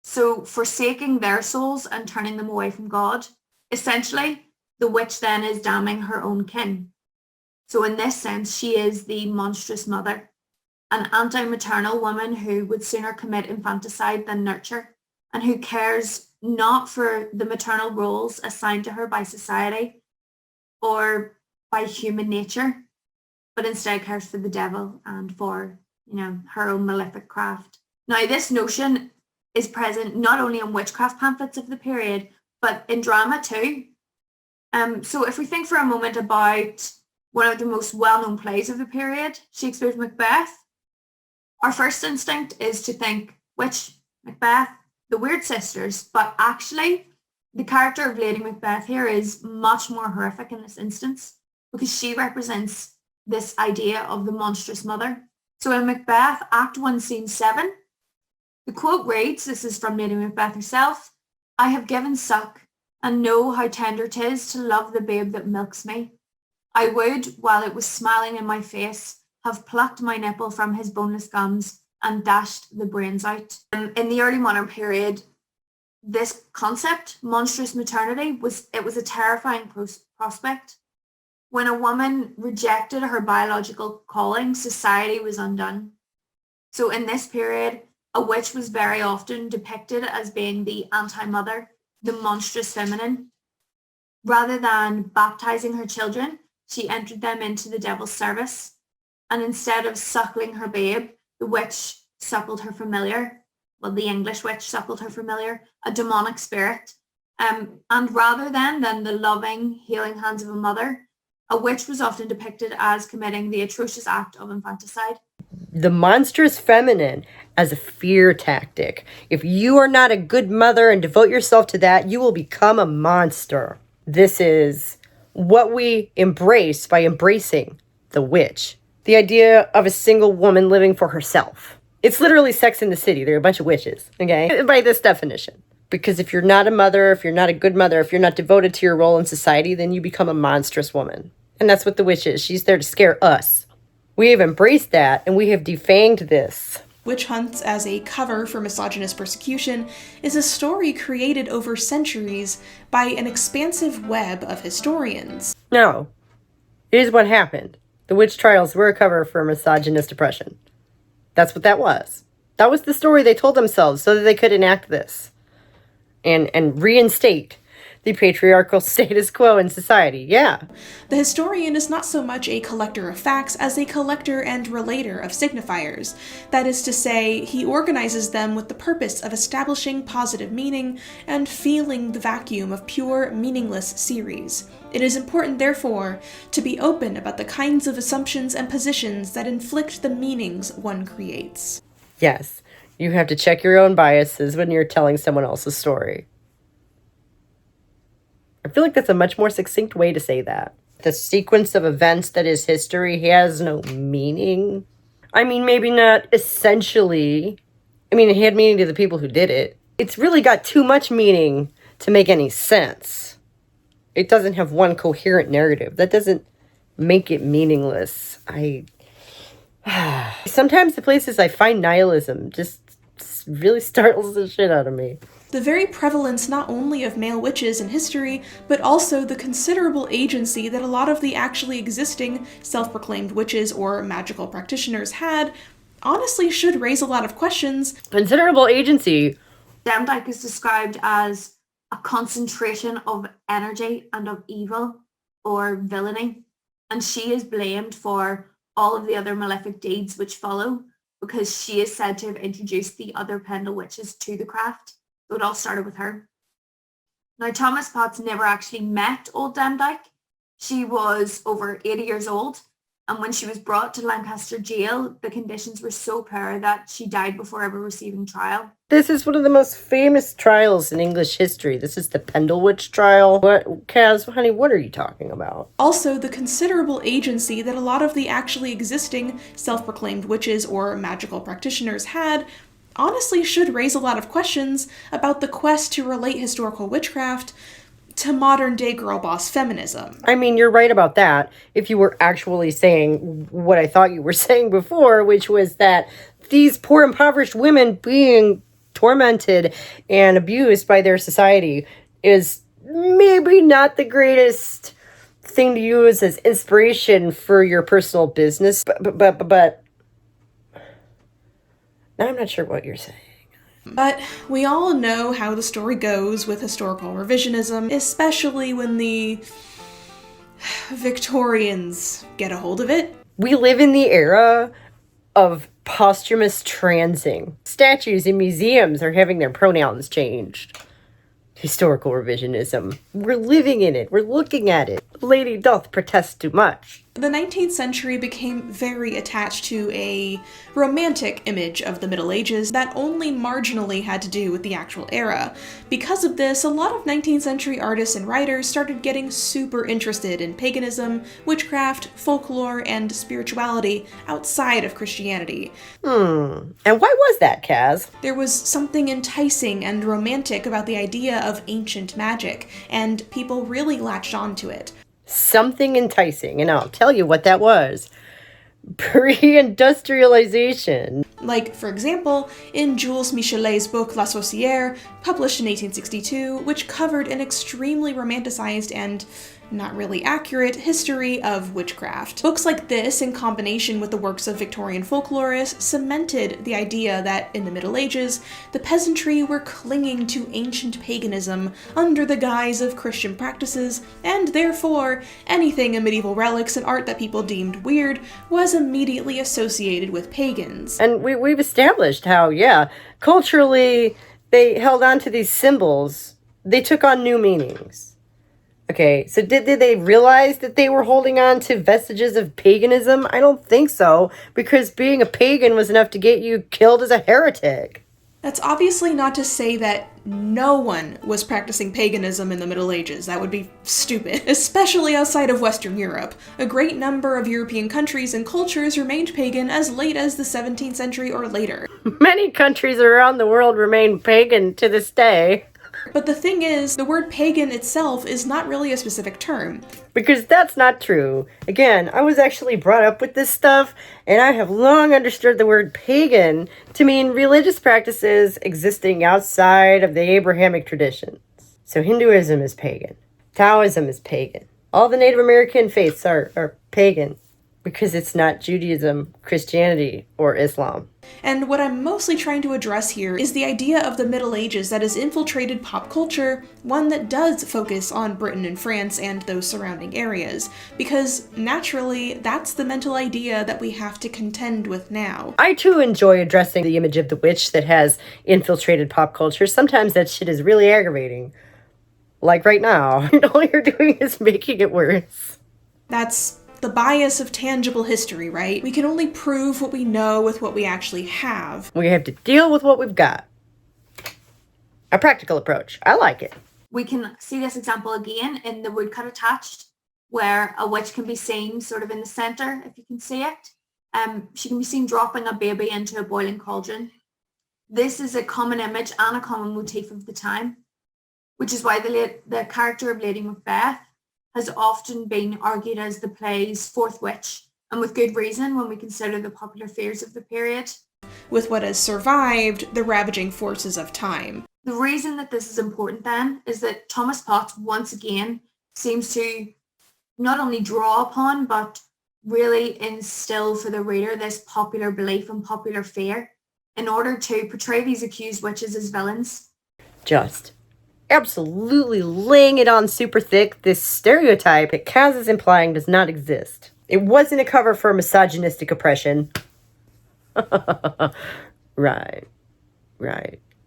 So forsaking their souls and turning them away from God. Essentially, the witch then is damning her own kin. So in this sense, she is the monstrous mother, an anti-maternal woman who would sooner commit infanticide than nurture, and who cares not for the maternal roles assigned to her by society or by human nature, but instead cares for the devil and for, her own malefic craft. Now, this notion is present not only in witchcraft pamphlets of the period, but in drama too. So if we think for a moment about one of the most well-known plays of the period, Shakespeare's Macbeth, our first instinct is to think witch, Macbeth, the Weird Sisters, but actually the character of Lady Macbeth here is much more horrific in this instance because she represents this idea of the monstrous mother. So in Macbeth, Act 1, Scene 7, the quote reads, this is from Lady Macbeth herself, "I have given suck, and know how tender 'tis to love the babe that milks me. I would, while it was smiling in my face, have plucked my nipple from his boneless gums and dashed the brains out." In the early modern period, this concept, monstrous maternity, was a terrifying prospect. When a woman rejected her biological calling, society was undone. So in this period, a witch was very often depicted as being the anti-mother, the monstrous feminine. Rather than baptizing her children, she entered them into the devil's service. And instead of suckling her babe, the witch suckled her familiar. Well, the English witch suckled her familiar, a demonic spirit. And rather than the loving, healing hands of a mother, a witch was often depicted as committing the atrocious act of infanticide. The monstrous feminine as a fear tactic. If you are not a good mother and devote yourself to that, you will become a monster. This is what we embrace by embracing the witch. The idea of a single woman living for herself. It's literally Sex in the City. They're a bunch of witches, okay? By this definition. Because if you're not a mother, if you're not a good mother, if you're not devoted to your role in society, then you become a monstrous woman. And that's what the witch is. She's there to scare us. We have embraced that, and we have defanged this. Witch Hunts as a cover for misogynist persecution is a story created over centuries by an expansive web of historians. No. Here's what happened. The witch trials were a cover for misogynist oppression. That's what that was. That was the story they told themselves so that they could enact this. And reinstate the patriarchal status quo in society. Yeah. The historian is not so much a collector of facts as a collector and relator of signifiers. That is to say, he organizes them with the purpose of establishing positive meaning and feeling the vacuum of pure, meaningless series. It is important, therefore, to be open about the kinds of assumptions and positions that inflict the meanings one creates. Yes. You have to check your own biases when you're telling someone else's story. I feel like that's a much more succinct way to say that. The sequence of events that is history has no meaning. I mean, maybe not essentially. I mean, it had meaning to the people who did it. It's really got too much meaning to make any sense. It doesn't have one coherent narrative. That doesn't make it meaningless. Sometimes the places I find nihilism just really startles the shit out of me. The very prevalence not only of male witches in history, but also the considerable agency that a lot of the actually existing self-proclaimed witches or magical practitioners had, honestly should raise a lot of questions. Considerable agency. Demdike is described as a concentration of energy and of evil or villainy, and she is blamed for all of the other malefic deeds which follow because she is said to have introduced the other Pendle witches to the craft. So it all started with her. Now, Thomas Potts never actually met Old Demdike. She was over 80 years old, and when she was brought to Lancaster jail, the conditions were so poor that she died before ever receiving trial. This is one of the most famous trials in English history. This is the Pendle Witch trial. What, Kaz, honey, what are you talking about? Also, the considerable agency that a lot of the actually existing self-proclaimed witches or magical practitioners had honestly should raise a lot of questions about the quest to relate historical witchcraft to modern-day girl-boss feminism. I mean, you're right about that. If you were actually saying what I thought you were saying before, which was that these poor impoverished women being tormented and abused by their society is maybe not the greatest thing to use as inspiration for your personal business, but I'm not sure what you're saying. But we all know how the story goes with historical revisionism, especially when the Victorians get a hold of it. We live in the era of posthumous transing. Statues in museums are having their pronouns changed. Historical revisionism. We're living in it. We're looking at it. Lady doth protest too much. The 19th century became very attached to a romantic image of the Middle Ages that only marginally had to do with the actual era. Because of this, a lot of 19th century artists and writers started getting super interested in paganism, witchcraft, folklore, and spirituality outside of Christianity. And why was that, Kaz? There was something enticing and romantic about the idea of ancient magic, and people really latched onto it. Something enticing, and I'll tell you what that was. Pre-industrialization. Like, for example, in Jules Michelet's book La Sorcière, published in 1862, which covered an extremely romanticized and not really accurate history of witchcraft. Books like this, in combination with the works of Victorian folklorists, cemented the idea that in the Middle Ages, the peasantry were clinging to ancient paganism under the guise of Christian practices, and therefore, anything in medieval relics and art that people deemed weird was immediately associated with pagans. And we've established how, culturally, they held on to these symbols. They took on new meanings. Okay, so did they realize that they were holding on to vestiges of paganism? I don't think so, because being a pagan was enough to get you killed as a heretic. That's obviously not to say that no one was practicing paganism in the Middle Ages. That would be stupid, especially outside of Western Europe. A great number of European countries and cultures remained pagan as late as the 17th century or later. Many countries around the world remain pagan to this day. But the thing is, the word pagan itself is not really a specific term. Because that's not true. Again, I was actually brought up with this stuff, and I have long understood the word pagan to mean religious practices existing outside of the Abrahamic traditions. So Hinduism is pagan. Taoism is pagan. All the Native American faiths are pagan because it's not Judaism, Christianity, or Islam. And what I'm mostly trying to address here is the idea of the Middle Ages that has infiltrated pop culture, one that does focus on Britain and France and those surrounding areas, because naturally, that's the mental idea that we have to contend with now. I too enjoy addressing the image of the witch that has infiltrated pop culture. Sometimes that shit is really aggravating. Like right now, and all you're doing is making it worse. That's the bias of tangible history, right? We can only prove what we know with what we actually have. We have to deal with what we've got. A practical approach. I like it. We can see this example again in the woodcut attached, where a witch can be seen sort of in the center, if you can see it. She can be seen dropping a baby into a boiling cauldron. This is a common image and a common motif of the time, which is why the character of Lady Macbeth has often been argued as the play's fourth witch, and with good reason when we consider the popular fears of the period. With what has survived the ravaging forces of time. The reason that this is important then is that Thomas Potts once again seems to not only draw upon but really instill for the reader this popular belief and popular fear in order to portray these accused witches as villains. Just absolutely laying it on super thick, this stereotype that Kaz is implying does not exist. It wasn't a cover for misogynistic oppression. Right.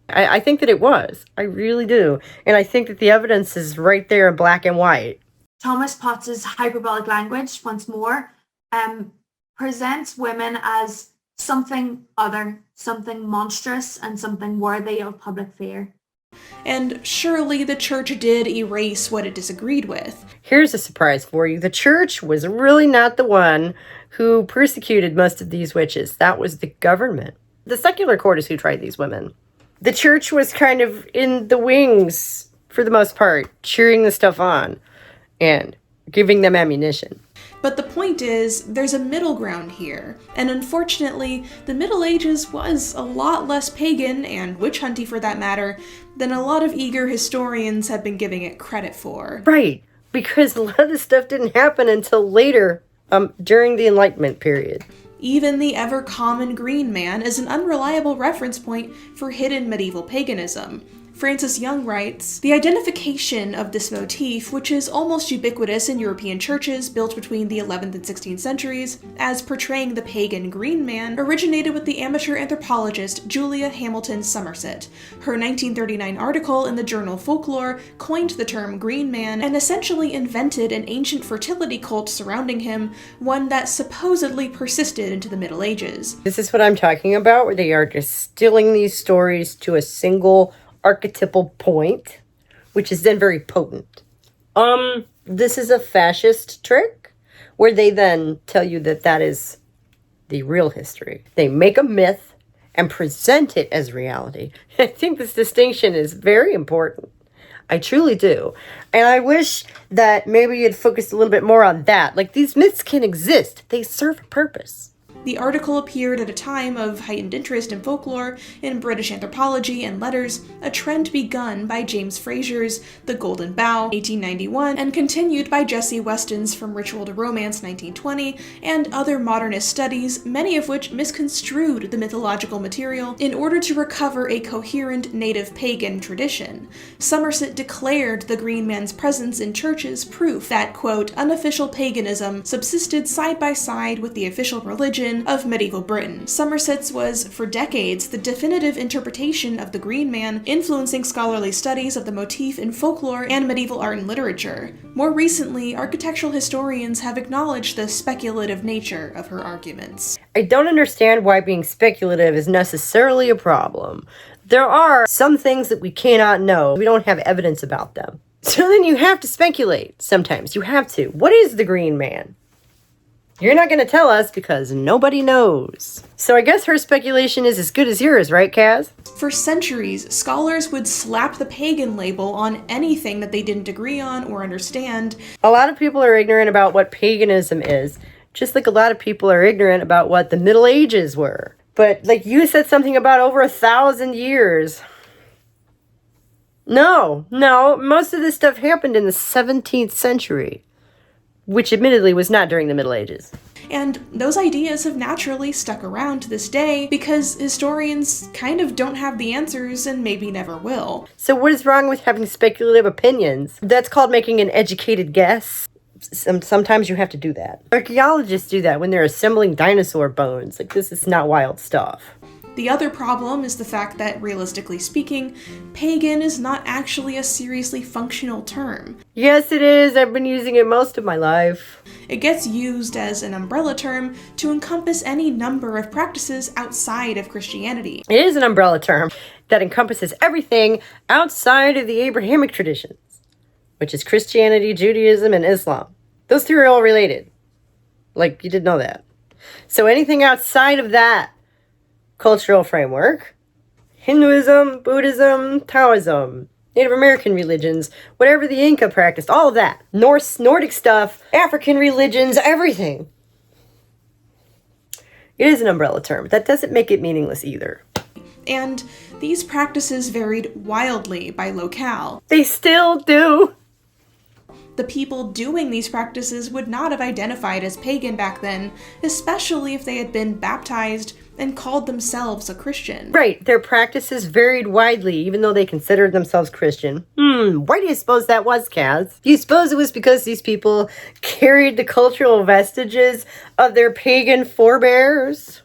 I think that it was. I really do. And I think that the evidence is right there in black and white. Thomas Potts's hyperbolic language, once more, presents women as something other, something monstrous, and something worthy of public fear. And surely the church did erase what it disagreed with. Here's a surprise for you. The church was really not the one who persecuted most of these witches. That was the government. The secular court is who tried these women. The church was kind of in the wings, for the most part, cheering the stuff on and giving them ammunition. But the point is, there's a middle ground here, and unfortunately, the Middle Ages was a lot less pagan, and witch-hunty for that matter, than a lot of eager historians have been giving it credit for. Right, because a lot of this stuff didn't happen until later, during the Enlightenment period. Even the ever-common Green Man is an unreliable reference point for hidden medieval paganism. Francis Young writes, "The identification of this motif, which is almost ubiquitous in European churches built between the 11th and 16th centuries, as portraying the pagan Green Man, originated with the amateur anthropologist Julia Hamilton Somerset. Her 1939 article in the journal Folklore coined the term Green Man and essentially invented an ancient fertility cult surrounding him, one that supposedly persisted into the Middle Ages." This is what I'm talking about, where they are distilling these stories to a single archetypal point, which is then very potent. This is a fascist trick, where they then tell you that that is the real history. They make a myth and present it as reality. I think this distinction is very important. I truly do. And I wish that maybe you'd focus a little bit more on that. Like, these myths can exist. They serve a purpose. The article appeared at a time of heightened interest in folklore, in British anthropology and letters, a trend begun by James Frazier's The Golden Bough, 1891, and continued by Jessie Weston's From Ritual to Romance, 1920, and other modernist studies, many of which misconstrued the mythological material in order to recover a coherent native pagan tradition. Somerset declared the Green Man's presence in churches proof that, quote, unofficial paganism subsisted side by side with the official religion of medieval Britain. Somerset's was, for decades, the definitive interpretation of the Green Man, influencing scholarly studies of the motif in folklore and medieval art and literature. More recently, architectural historians have acknowledged the speculative nature of her arguments. I don't understand why being speculative is necessarily a problem. There are some things that we cannot know. We don't have evidence about them. So then you have to speculate. Sometimes you have to. What is the Green Man? You're not going to tell us because nobody knows. So I guess her speculation is as good as yours, right, Kaz? For centuries, scholars would slap the pagan label on anything that they didn't agree on or understand. A lot of people are ignorant about what paganism is, just like a lot of people are ignorant about what the Middle Ages were. But, like, you said something about over 1,000 years. No, most of this stuff happened in the 17th century. Which admittedly was not during the Middle Ages. And those ideas have naturally stuck around to this day because historians kind of don't have the answers and maybe never will. So what is wrong with having speculative opinions? That's called making an educated guess. Sometimes you have to do that. Archaeologists do that when they're assembling dinosaur bones. Like, this is not wild stuff. The other problem is the fact that, realistically speaking, pagan is not actually a seriously functional term. Yes, it is. I've been using it most of my life. It gets used as an umbrella term to encompass any number of practices outside of Christianity. It is an umbrella term that encompasses everything outside of the Abrahamic traditions, which is Christianity, Judaism, and Islam. Those three are all related. Like, you didn't know that. So anything outside of that cultural framework, Hinduism, Buddhism, Taoism, Native American religions, whatever the Inca practiced, all of that. Nordic stuff, African religions, everything. It is an umbrella term. That doesn't make it meaningless either. And these practices varied wildly by locale. They still do. The people doing these practices would not have identified as pagan back then, especially if they had been baptized and called themselves a Christian. Right, their practices varied widely, even though they considered themselves Christian. Why do you suppose that was, Kaz? Do you suppose it was because these people carried the cultural vestiges of their pagan forebears?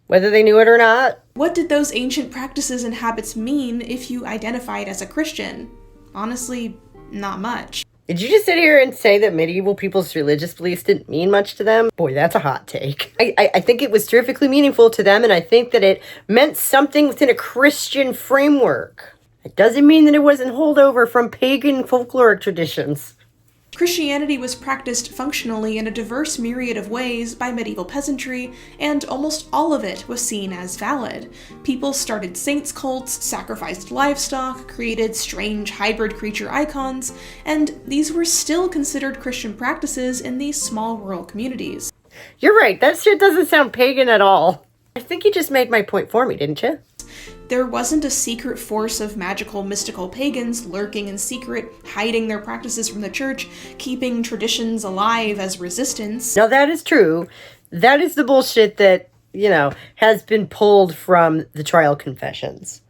Whether they knew it or not? What did those ancient practices and habits mean if you identified as a Christian? Honestly, not much. Did you just sit here and say that medieval people's religious beliefs didn't mean much to them? Boy, that's a hot take. I think it was terrifically meaningful to them, and I think that it meant something within a Christian framework. It doesn't mean that it wasn't holdover from pagan folkloric traditions. Christianity was practiced functionally in a diverse myriad of ways by medieval peasantry, and almost all of it was seen as valid. People started saints' cults, sacrificed livestock, created strange hybrid creature icons, and these were still considered Christian practices in these small rural communities. You're right, that shit doesn't sound pagan at all. I think you just made my point for me, didn't you? There wasn't a secret force of magical, mystical pagans lurking in secret, hiding their practices from the church, keeping traditions alive as resistance. Now that is true. That is the bullshit that, has been pulled from the trial confessions.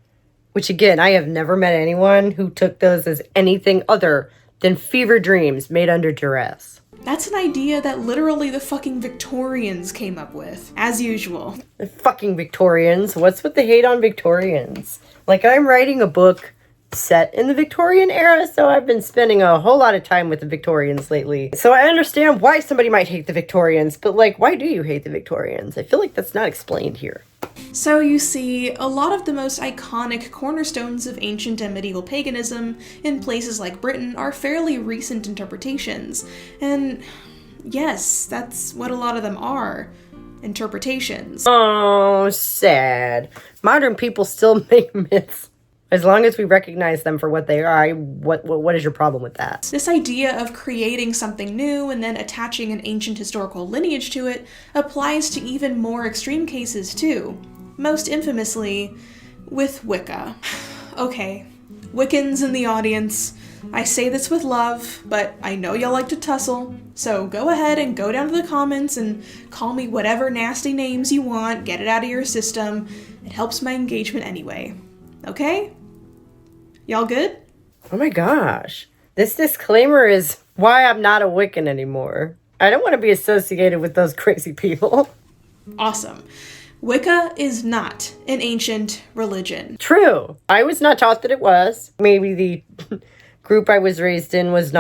Which again, I have never met anyone who took those as anything other than fever dreams made under duress. That's an idea that literally the fucking Victorians came up with, as usual. The fucking Victorians. What's with the hate on Victorians? Like, I'm writing a book set in the Victorian era, so I've been spending a whole lot of time with the Victorians lately. So I understand why somebody might hate the Victorians, but why do you hate the Victorians? I feel like that's not explained here. So you see, a lot of the most iconic cornerstones of ancient and medieval paganism in places like Britain are fairly recent interpretations. And yes, that's what a lot of them are. Interpretations. Oh, sad. Modern people still make myths. As long as we recognize them for what they are, what is your problem with that? This idea of creating something new and then attaching an ancient historical lineage to it applies to even more extreme cases too. Most infamously, with Wicca. Okay, Wiccans in the audience, I say this with love, but I know y'all like to tussle, so go ahead and go down to the comments and call me whatever nasty names you want, get it out of your system. It helps my engagement anyway. Okay? Y'all good? Oh my gosh. This disclaimer is why I'm not a Wiccan anymore. I don't want to be associated with those crazy people. Awesome. Wicca is not an ancient religion. True. I was not taught that it was. Maybe the group I was raised in was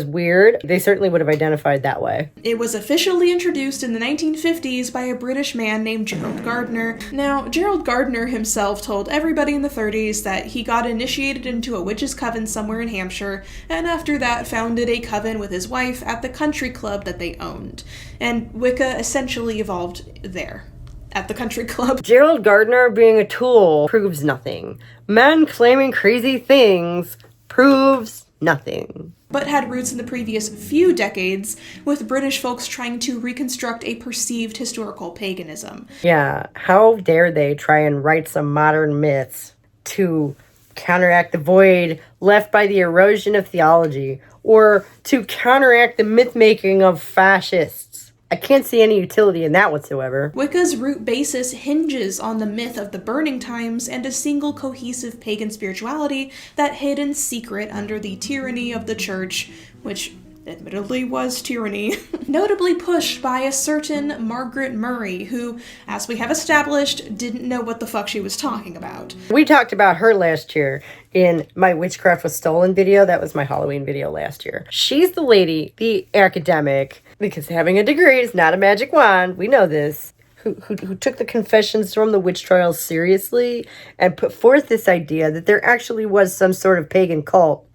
weird. They certainly would have identified that way. It was officially introduced in the 1950s by a British man named Gerald Gardner. Now, Gerald Gardner himself told everybody in the 30s that he got initiated into a witch's coven somewhere in Hampshire, and after that founded a coven with his wife at the country club that they owned. And Wicca essentially evolved there. At the country club. Gerald Gardner being a tool proves nothing. Men claiming crazy things proves nothing. But had roots in the previous few decades, with British folks trying to reconstruct a perceived historical paganism. Yeah, how dare they try and write some modern myths to counteract the void left by the erosion of theology, or to counteract the myth-making of fascists. I can't see any utility in that whatsoever. Wicca's root basis hinges on the myth of the Burning Times and a single cohesive pagan spirituality that hid in secret under the tyranny of the church, which admittedly was tyranny, notably pushed by a certain Margaret Murray, who, as we have established, didn't know what the fuck she was talking about. We talked about her last year in my Witchcraft Was Stolen video. That was my Halloween video last year. She's the lady, the academic, because having a degree is not a magic wand, we know this, who took the confessions from the witch trials seriously and put forth this idea that there actually was some sort of pagan cult.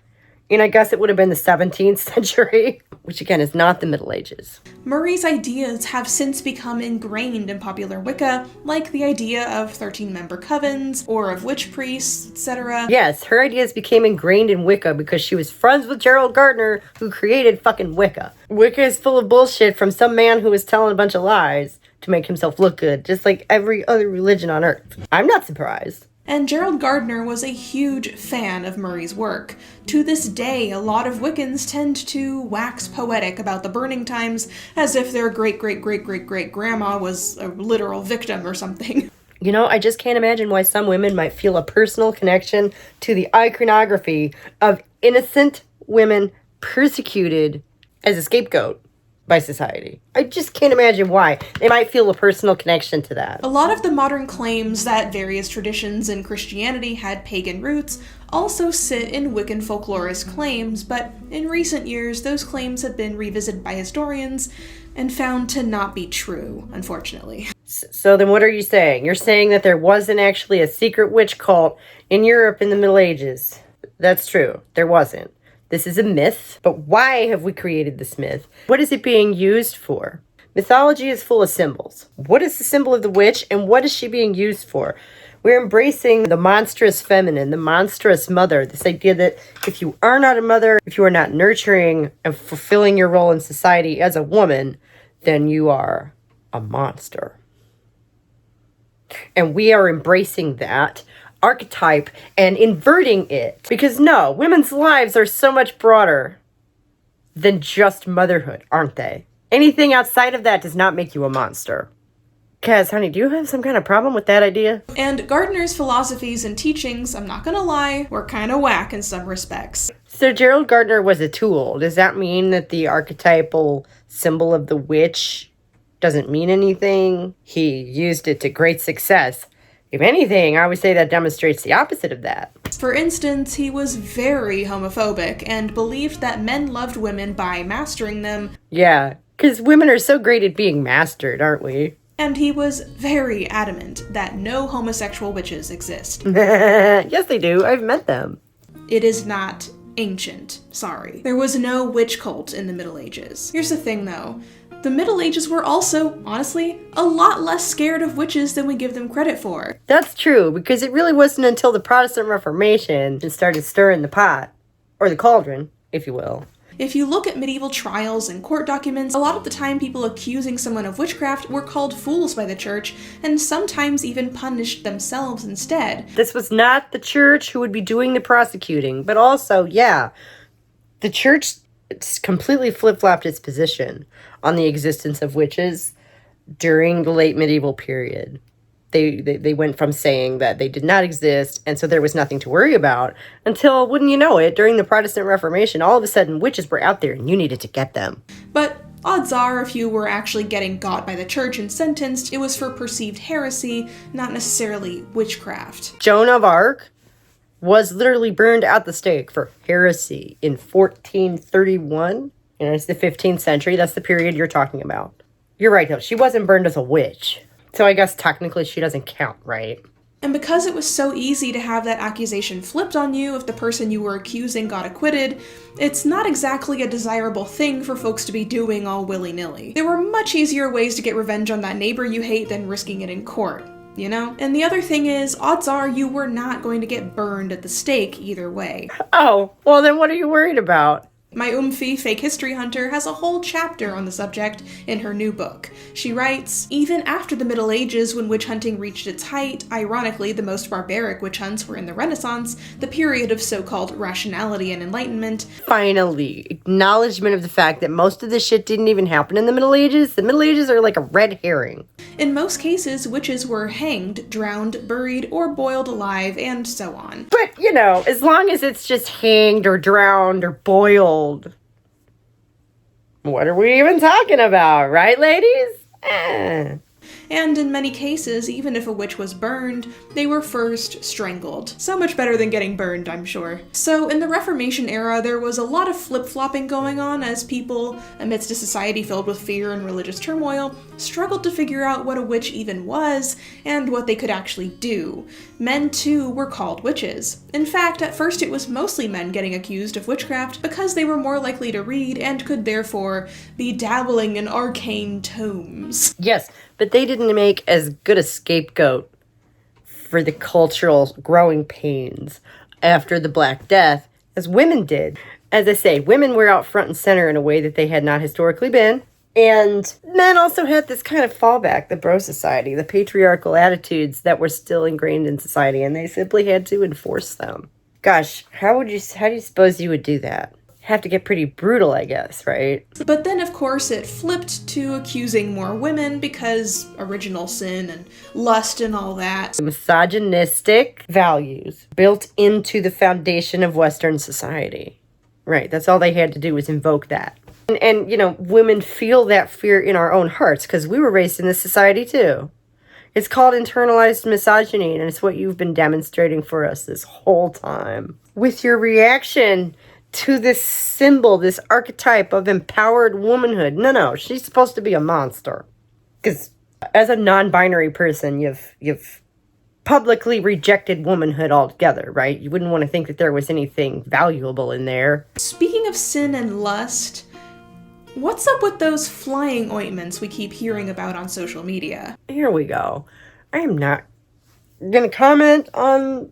And I guess it would have been the 17th century, which again is not the Middle Ages. Murray's ideas have since become ingrained in popular Wicca, like the idea of 13-member covens, or of witch priests, etc. Yes, her ideas became ingrained in Wicca because she was friends with Gerald Gardner, who created fucking Wicca. Wicca is full of bullshit from some man who was telling a bunch of lies to make himself look good, just like every other religion on earth. I'm not surprised. And Gerald Gardner was a huge fan of Murray's work. To this day, a lot of Wiccans tend to wax poetic about the Burning Times as if their great-great-great-great-great-grandma was a literal victim or something. You know, I just can't imagine why some women might feel a personal connection to the iconography of innocent women persecuted as a scapegoat. by society. I just can't imagine why. They might feel a personal connection to that. A lot of the modern claims that various traditions in Christianity had pagan roots also sit in Wiccan folklorist claims, but in recent years, those claims have been revisited by historians and found to not be true, unfortunately. So then what are you saying? You're saying that there wasn't actually a secret witch cult in Europe in the Middle Ages. That's true. There wasn't. This is a myth, but why have we created this myth? What is it being used for? Mythology is full of symbols. What is the symbol of the witch, and what is she being used for? We're embracing the monstrous feminine, the monstrous mother, this idea that if you are not a mother, if you are not nurturing and fulfilling your role in society as a woman, then you are a monster. And we are embracing that archetype and inverting it. Because no, women's lives are so much broader than just motherhood, aren't they? Anything outside of that does not make you a monster. Kaz, honey, do you have some kind of problem with that idea? And Gardner's philosophies and teachings, I'm not gonna lie, were kinda whack in some respects. So Gerald Gardner was a tool. Does that mean that the archetypal symbol of the witch doesn't mean anything? He used it to great success. If anything, I would say that demonstrates the opposite of that. For instance, he was very homophobic and believed that men loved women by mastering them. Yeah, because women are so great at being mastered, aren't we? And he was very adamant that no homosexual witches exist. Yes, they do. I've met them. It is not ancient. Sorry. There was no witch cult in the Middle Ages. Here's the thing, though. The Middle Ages were also, honestly, a lot less scared of witches than we give them credit for. That's true, because it really wasn't until the Protestant Reformation that started stirring the pot, or the cauldron, if you will. If you look at medieval trials and court documents, a lot of the time people accusing someone of witchcraft were called fools by the church, and sometimes even punished themselves instead. This was not the church who would be doing the prosecuting, but also, yeah, the church completely flip-flopped its position on the existence of witches during the late medieval period. They went from saying that they did not exist, and so there was nothing to worry about, until, wouldn't you know it, during the Protestant Reformation, all of a sudden witches were out there and you needed to get them. But odds are, if you were actually getting got by the church and sentenced, it was for perceived heresy, not necessarily witchcraft. Joan of Arc was literally burned at the stake for heresy in 1431. You know, it's the 15th century. That's the period you're talking about. You're right, though. She wasn't burned as a witch. So I guess technically she doesn't count, right? And because it was so easy to have that accusation flipped on you if the person you were accusing got acquitted, it's not exactly a desirable thing for folks to be doing all willy-nilly. There were much easier ways to get revenge on that neighbor you hate than risking it in court, you know? And the other thing is, odds are you were not going to get burned at the stake either way. Oh, well then what are you worried about? My Oomphy fake history hunter has a whole chapter on the subject in her new book. She writes, even after the Middle Ages, when witch hunting reached its height, ironically the most barbaric witch hunts were in the Renaissance, the period of so-called rationality and enlightenment. Finally, acknowledgement of the fact that most of this shit didn't even happen in the Middle Ages. The Middle Ages are like a red herring. In most cases, witches were hanged, drowned, buried, or boiled alive, and so on. But, you know, as long as it's just hanged or drowned or boiled, what are we even talking about, right, ladies? And in many cases, even if a witch was burned, they were first strangled. So much better than getting burned, I'm sure. So in the Reformation era, there was a lot of flip-flopping going on as people, amidst a society filled with fear and religious turmoil, struggled to figure out what a witch even was and what they could actually do. Men, too, were called witches. In fact, at first it was mostly men getting accused of witchcraft because they were more likely to read and could therefore be dabbling in arcane tomes. Yes, but they didn't make as good a scapegoat for the cultural growing pains after the Black Death as women did. As I say, women were out front and center in a way that they had not historically been. And men also had this kind of fallback, the bro society, the patriarchal attitudes that were still ingrained in society, and they simply had to enforce them. Gosh, how do you suppose you would do that? Have to get pretty brutal, I guess, right? But then, of course, it flipped to accusing more women because original sin and lust and all that. Misogynistic values built into the foundation of Western society. Right, that's all they had to do was invoke that. And you know, women feel that fear in our own hearts because we were raised in this society too. It's called internalized misogyny, and it's what you've been demonstrating for us this whole time. With your reaction to this symbol, this archetype of empowered womanhood. No, she's supposed to be a monster. Because as a non-binary person, you've publicly rejected womanhood altogether, right? You wouldn't want to think that there was anything valuable in there. Speaking of sin and lust, what's up with those flying ointments we keep hearing about on social media? Here we go. I am not gonna comment on...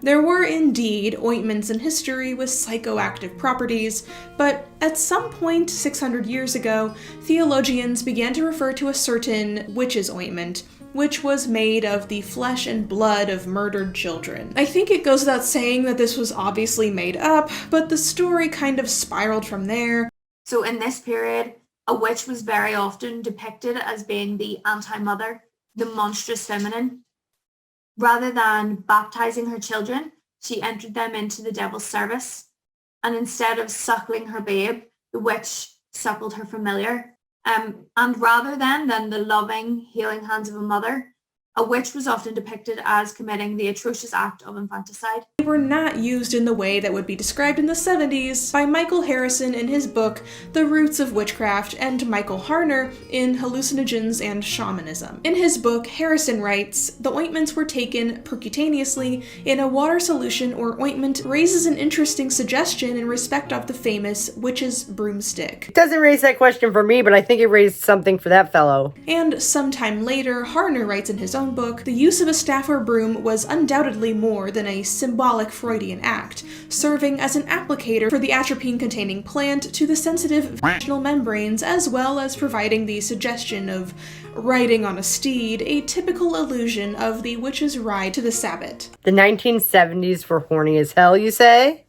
There were indeed ointments in history with psychoactive properties, but at some point 600 years ago, theologians began to refer to a certain witch's ointment, which was made of the flesh and blood of murdered children. I think it goes without saying that this was obviously made up, but the story kind of spiraled from there. So in this period, a witch was very often depicted as being the anti-mother, the monstrous feminine. Rather than baptizing her children, she entered them into the devil's service. And instead of suckling her babe, the witch suckled her familiar. And rather than the loving, healing hands of a mother, a witch was often depicted as committing the atrocious act of infanticide. They were not used in the way that would be described in the 70s by Michael Harrison in his book The Roots of Witchcraft and Michael Harner in Hallucinogens and Shamanism. In his book, Harrison writes, the ointments were taken percutaneously in a water solution or ointment raises an interesting suggestion in respect of the famous witch's broomstick. It doesn't raise that question for me, but I think it raised something for that fellow. And sometime later, Harner writes in his own book, the use of a staff or broom was undoubtedly more than a symbolic Freudian act, serving as an applicator for the atropine-containing plant to the sensitive vaginal membranes, as well as providing the suggestion of riding on a steed, a typical illusion of the witch's ride to the Sabbat. The 1970s were horny as hell, you say?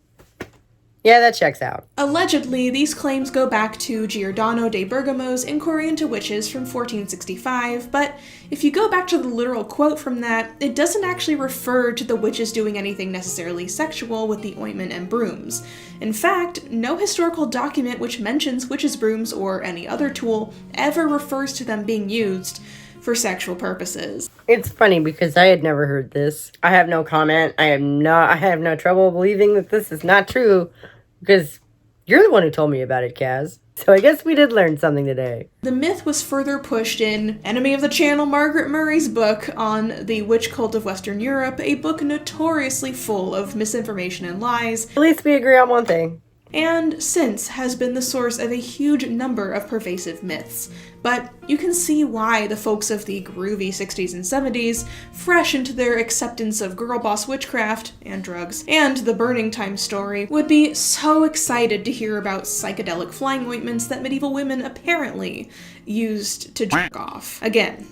Yeah, that checks out. Allegedly, these claims go back to Giordano de Bergamo's Inquiry into Witches from 1465, but if you go back to the literal quote from that, it doesn't actually refer to the witches doing anything necessarily sexual with the ointment and brooms. In fact, no historical document which mentions witches' brooms or any other tool ever refers to them being used for sexual purposes. It's funny because I had never heard this. I have no comment. I have no trouble believing that this is not true because you're the one who told me about it, Kaz. So I guess we did learn something today. The myth was further pushed in enemy of the channel Margaret Murray's book on the witch cult of Western Europe, a book notoriously full of misinformation and lies. At least we agree on one thing. And since has been the source of a huge number of pervasive myths. But you can see why the folks of the groovy 60s and 70s, fresh into their acceptance of girl boss witchcraft and drugs, and the Burning Time story, would be so excited to hear about psychedelic flying ointments that medieval women apparently used to jerk off. Again,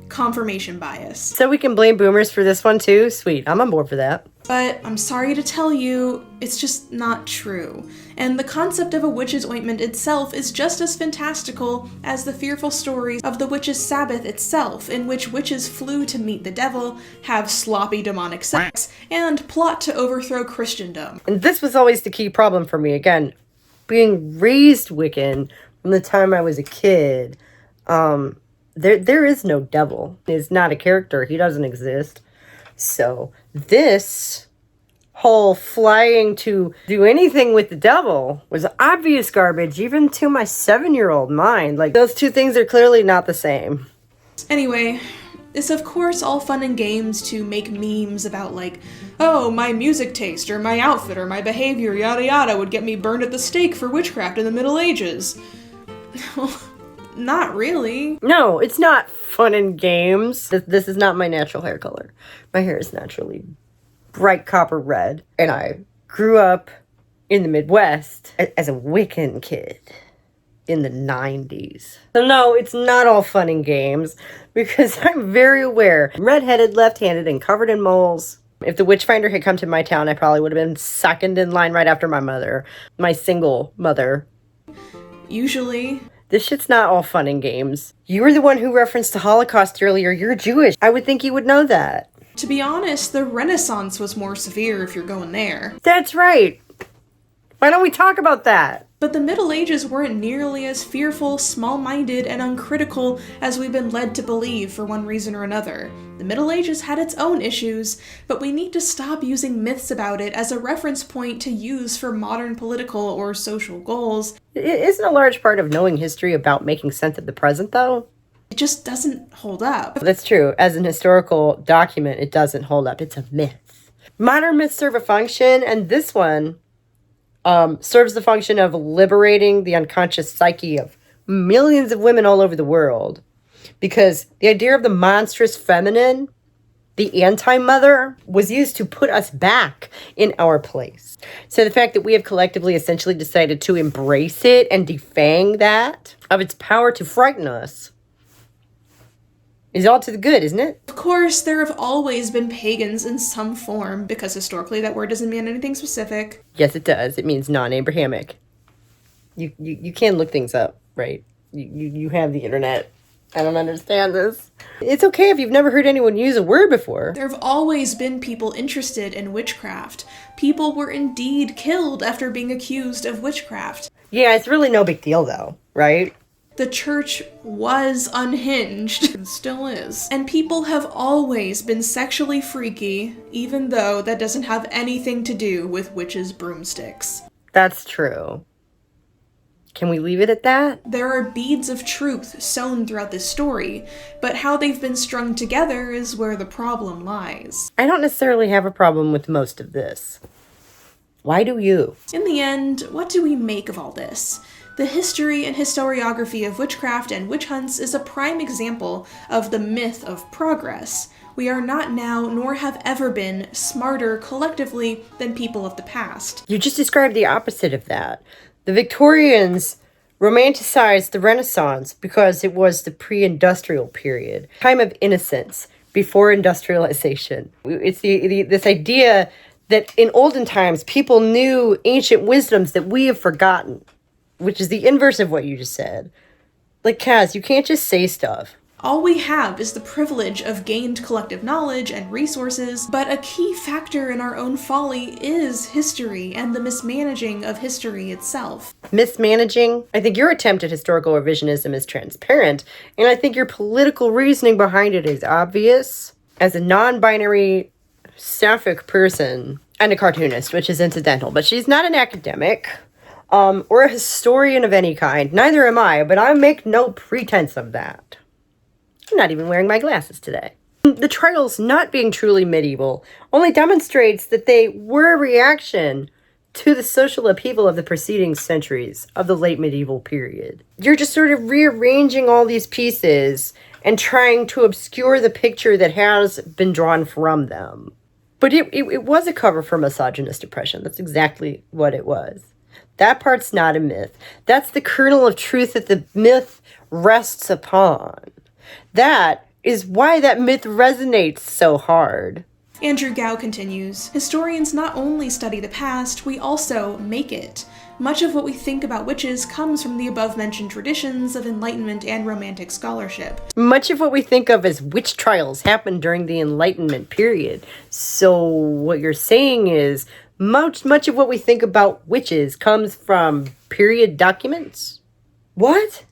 confirmation bias. So we can blame boomers for this one too? Sweet, I'm on board for that. But I'm sorry to tell you, it's just not true. And the concept of a witch's ointment itself is just as fantastical as the fearful stories of the witch's Sabbath itself, in which witches flew to meet the devil, have sloppy demonic sex, and plot to overthrow Christendom. And this was always the key problem for me. Again, being raised Wiccan from the time I was a kid, there is no devil. He's not a character. He doesn't exist. So this whole flying to do anything with the devil was obvious garbage, even to my 7-year-old mind. Like, those two things are clearly not the same. Anyway, it's of course all fun and games to make memes about like, oh, my music taste or my outfit or my behavior, yada yada, would get me burned at the stake for witchcraft in the Middle Ages. Not really. No, it's not fun and games. This is not my natural hair color. My hair is naturally bright copper red. And I grew up in the Midwest as a Wiccan kid in the 90s. So no, it's not all fun and games because I'm very aware. Redheaded, left-handed, and covered in moles. If the Witchfinder had come to my town, I probably would have been second in line right after my mother. My single mother. Usually. This shit's not all fun and games. You were the one who referenced the Holocaust earlier. You're Jewish. I would think you would know that. To be honest, the Renaissance was more severe if you're going there. That's right. Why don't we talk about that? But the Middle Ages weren't nearly as fearful, small-minded, and uncritical as we've been led to believe for one reason or another. The Middle Ages had its own issues, but we need to stop using myths about it as a reference point to use for modern political or social goals. Isn't a large part of knowing history about making sense of the present, though? It just doesn't hold up. That's true. As an historical document, it doesn't hold up. It's a myth. Modern myths serve a function, and this one serves the function of liberating the unconscious psyche of millions of women all over the world. Because the idea of the monstrous feminine, the anti-mother, was used to put us back in our place. So the fact that we have collectively essentially decided to embrace it and defang that of its power to frighten us is all to the good, isn't it? Of course, there have always been pagans in some form, because historically that word doesn't mean anything specific. Yes, it does. It means non-Abrahamic. You can look things up, right? You have the internet. I don't understand this. It's okay if you've never heard anyone use a word before. There have always been people interested in witchcraft. People were indeed killed after being accused of witchcraft. Yeah, it's really no big deal, though, right? The church was unhinged, and still is. And people have always been sexually freaky, even though that doesn't have anything to do with witches' broomsticks. That's true. Can we leave it at that? There are beads of truth sewn throughout this story, but how they've been strung together is where the problem lies. I don't necessarily have a problem with most of this. Why do you? In the end, what do we make of all this? The history and historiography of witchcraft and witch hunts is a prime example of the myth of progress. We are not now, nor have ever been, smarter collectively than people of the past. You just described the opposite of that. The Victorians romanticized the Renaissance because it was the pre-industrial period, time of innocence, before industrialization. It's this idea that in olden times, people knew ancient wisdoms that we have forgotten, which is the inverse of what you just said. Like, Kaz, you can't just say stuff. All we have is the privilege of gained collective knowledge and resources, but a key factor in our own folly is history and the mismanaging of history itself. Mismanaging? I think your attempt at historical revisionism is transparent, and I think your political reasoning behind it is obvious. As a non-binary sapphic person, and a cartoonist, which is incidental, but she's not an academic, or a historian of any kind. Neither am I, but I make no pretense of that. I'm not even wearing my glasses today. The trials not being truly medieval only demonstrates that they were a reaction to the social upheaval of the preceding centuries of the late medieval period. You're just sort of rearranging all these pieces and trying to obscure the picture that has been drawn from them. But it was a cover for misogynist oppression. That's exactly what it was. That part's not a myth. That's the kernel of truth that the myth rests upon. That is why that myth resonates so hard. Andrew Gow continues, historians not only study the past, we also make it. Much of what we think about witches comes from the above-mentioned traditions of Enlightenment and Romantic scholarship. Much of what we think of as witch trials happened during the Enlightenment period. So what you're saying is much of what we think about witches comes from period documents? What?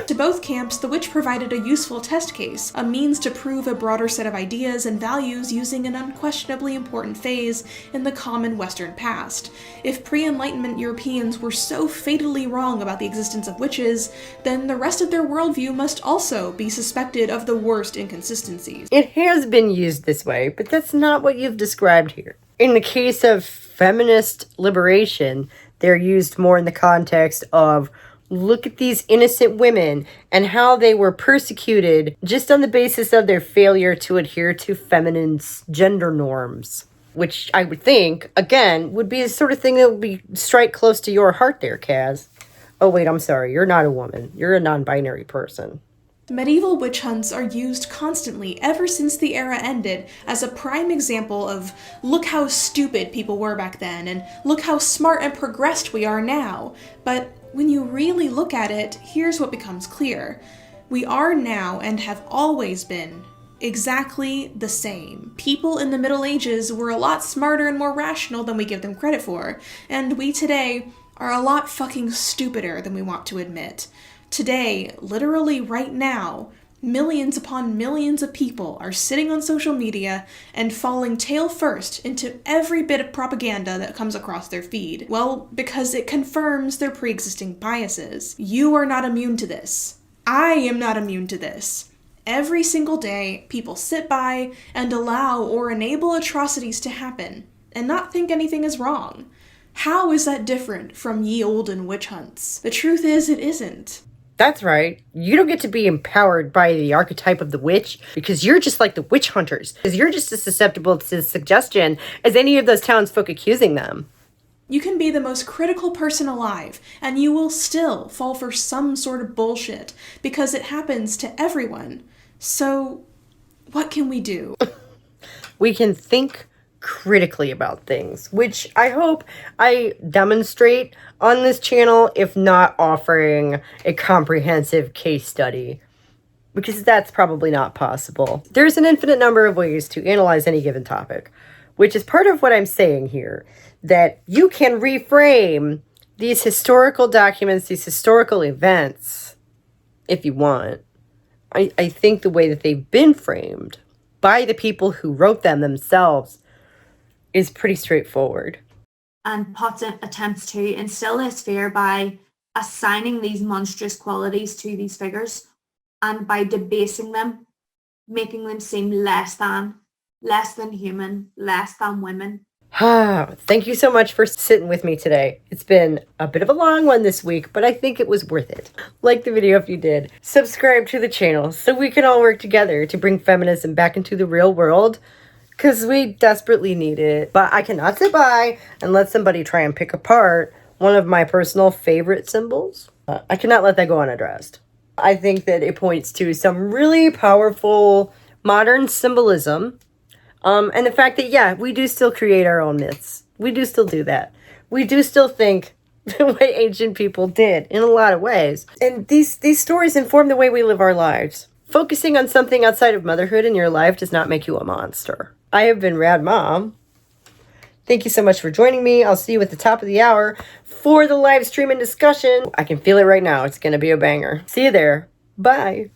To both camps, the witch provided a useful test case, a means to prove a broader set of ideas and values using an unquestionably important phase in the common Western past. If pre-Enlightenment Europeans were so fatally wrong about the existence of witches, then the rest of their worldview must also be suspected of the worst inconsistencies. It has been used this way, but that's not what you've described here. In the case of feminist liberation, they're used more in the context of look at these innocent women and how they were persecuted just on the basis of their failure to adhere to feminine gender norms. Which I would think, again, would be the sort of thing that would be strike close to your heart there, Kaz. Oh, wait, I'm sorry. You're not a woman. You're a non-binary person. Medieval witch hunts are used constantly ever since the era ended as a prime example of look how stupid people were back then and look how smart and progressed we are now. But when you really look at it, here's what becomes clear. We are now and have always been exactly the same. People in the Middle Ages were a lot smarter and more rational than we give them credit for, and we today are a lot fucking stupider than we want to admit. Today, literally right now, millions upon millions of people are sitting on social media and falling tail first into every bit of propaganda that comes across their feed. Well, because it confirms their pre-existing biases. You are not immune to this. I am not immune to this. Every single day, people sit by and allow or enable atrocities to happen and not think anything is wrong. How is that different from ye olden witch hunts? The truth is, it isn't. That's right. You don't get to be empowered by the archetype of the witch because you're just like the witch hunters. Because you're just as susceptible to suggestion as any of those townsfolk accusing them. You can be the most critical person alive, and you will still fall for some sort of bullshit because it happens to everyone. So, what can we do? We can think critically about things, which I hope I demonstrate on this channel, if not offering a comprehensive case study, because that's probably not possible. There's an infinite number of ways to analyze any given topic, which is part of what I'm saying here, that you can reframe these historical documents, these historical events, if you want. I think the way that they've been framed by the people who wrote them themselves is pretty straightforward. And Potts attempts to instill this fear by assigning these monstrous qualities to these figures and by debasing them, making them seem less than human, less than women. Thank you so much for sitting with me today. It's been a bit of a long one this week, but I think it was worth it. Like the video if you did. Subscribe to the channel so we can all work together to bring feminism back into the real world, because we desperately need it. But I cannot sit by and let somebody try and pick apart one of my personal favorite symbols. I cannot let that go unaddressed. I think that it points to some really powerful modern symbolism. And the fact that, yeah, we do still create our own myths. We do still do that. We do still think the way ancient people did in a lot of ways. And these stories inform the way we live our lives. Focusing on something outside of motherhood in your life does not make you a monster. I have been Rad Mom. Thank you so much for joining me. I'll see you at the top of the hour for the live stream and discussion. I can feel it right now. It's going to be a banger. See you there. Bye.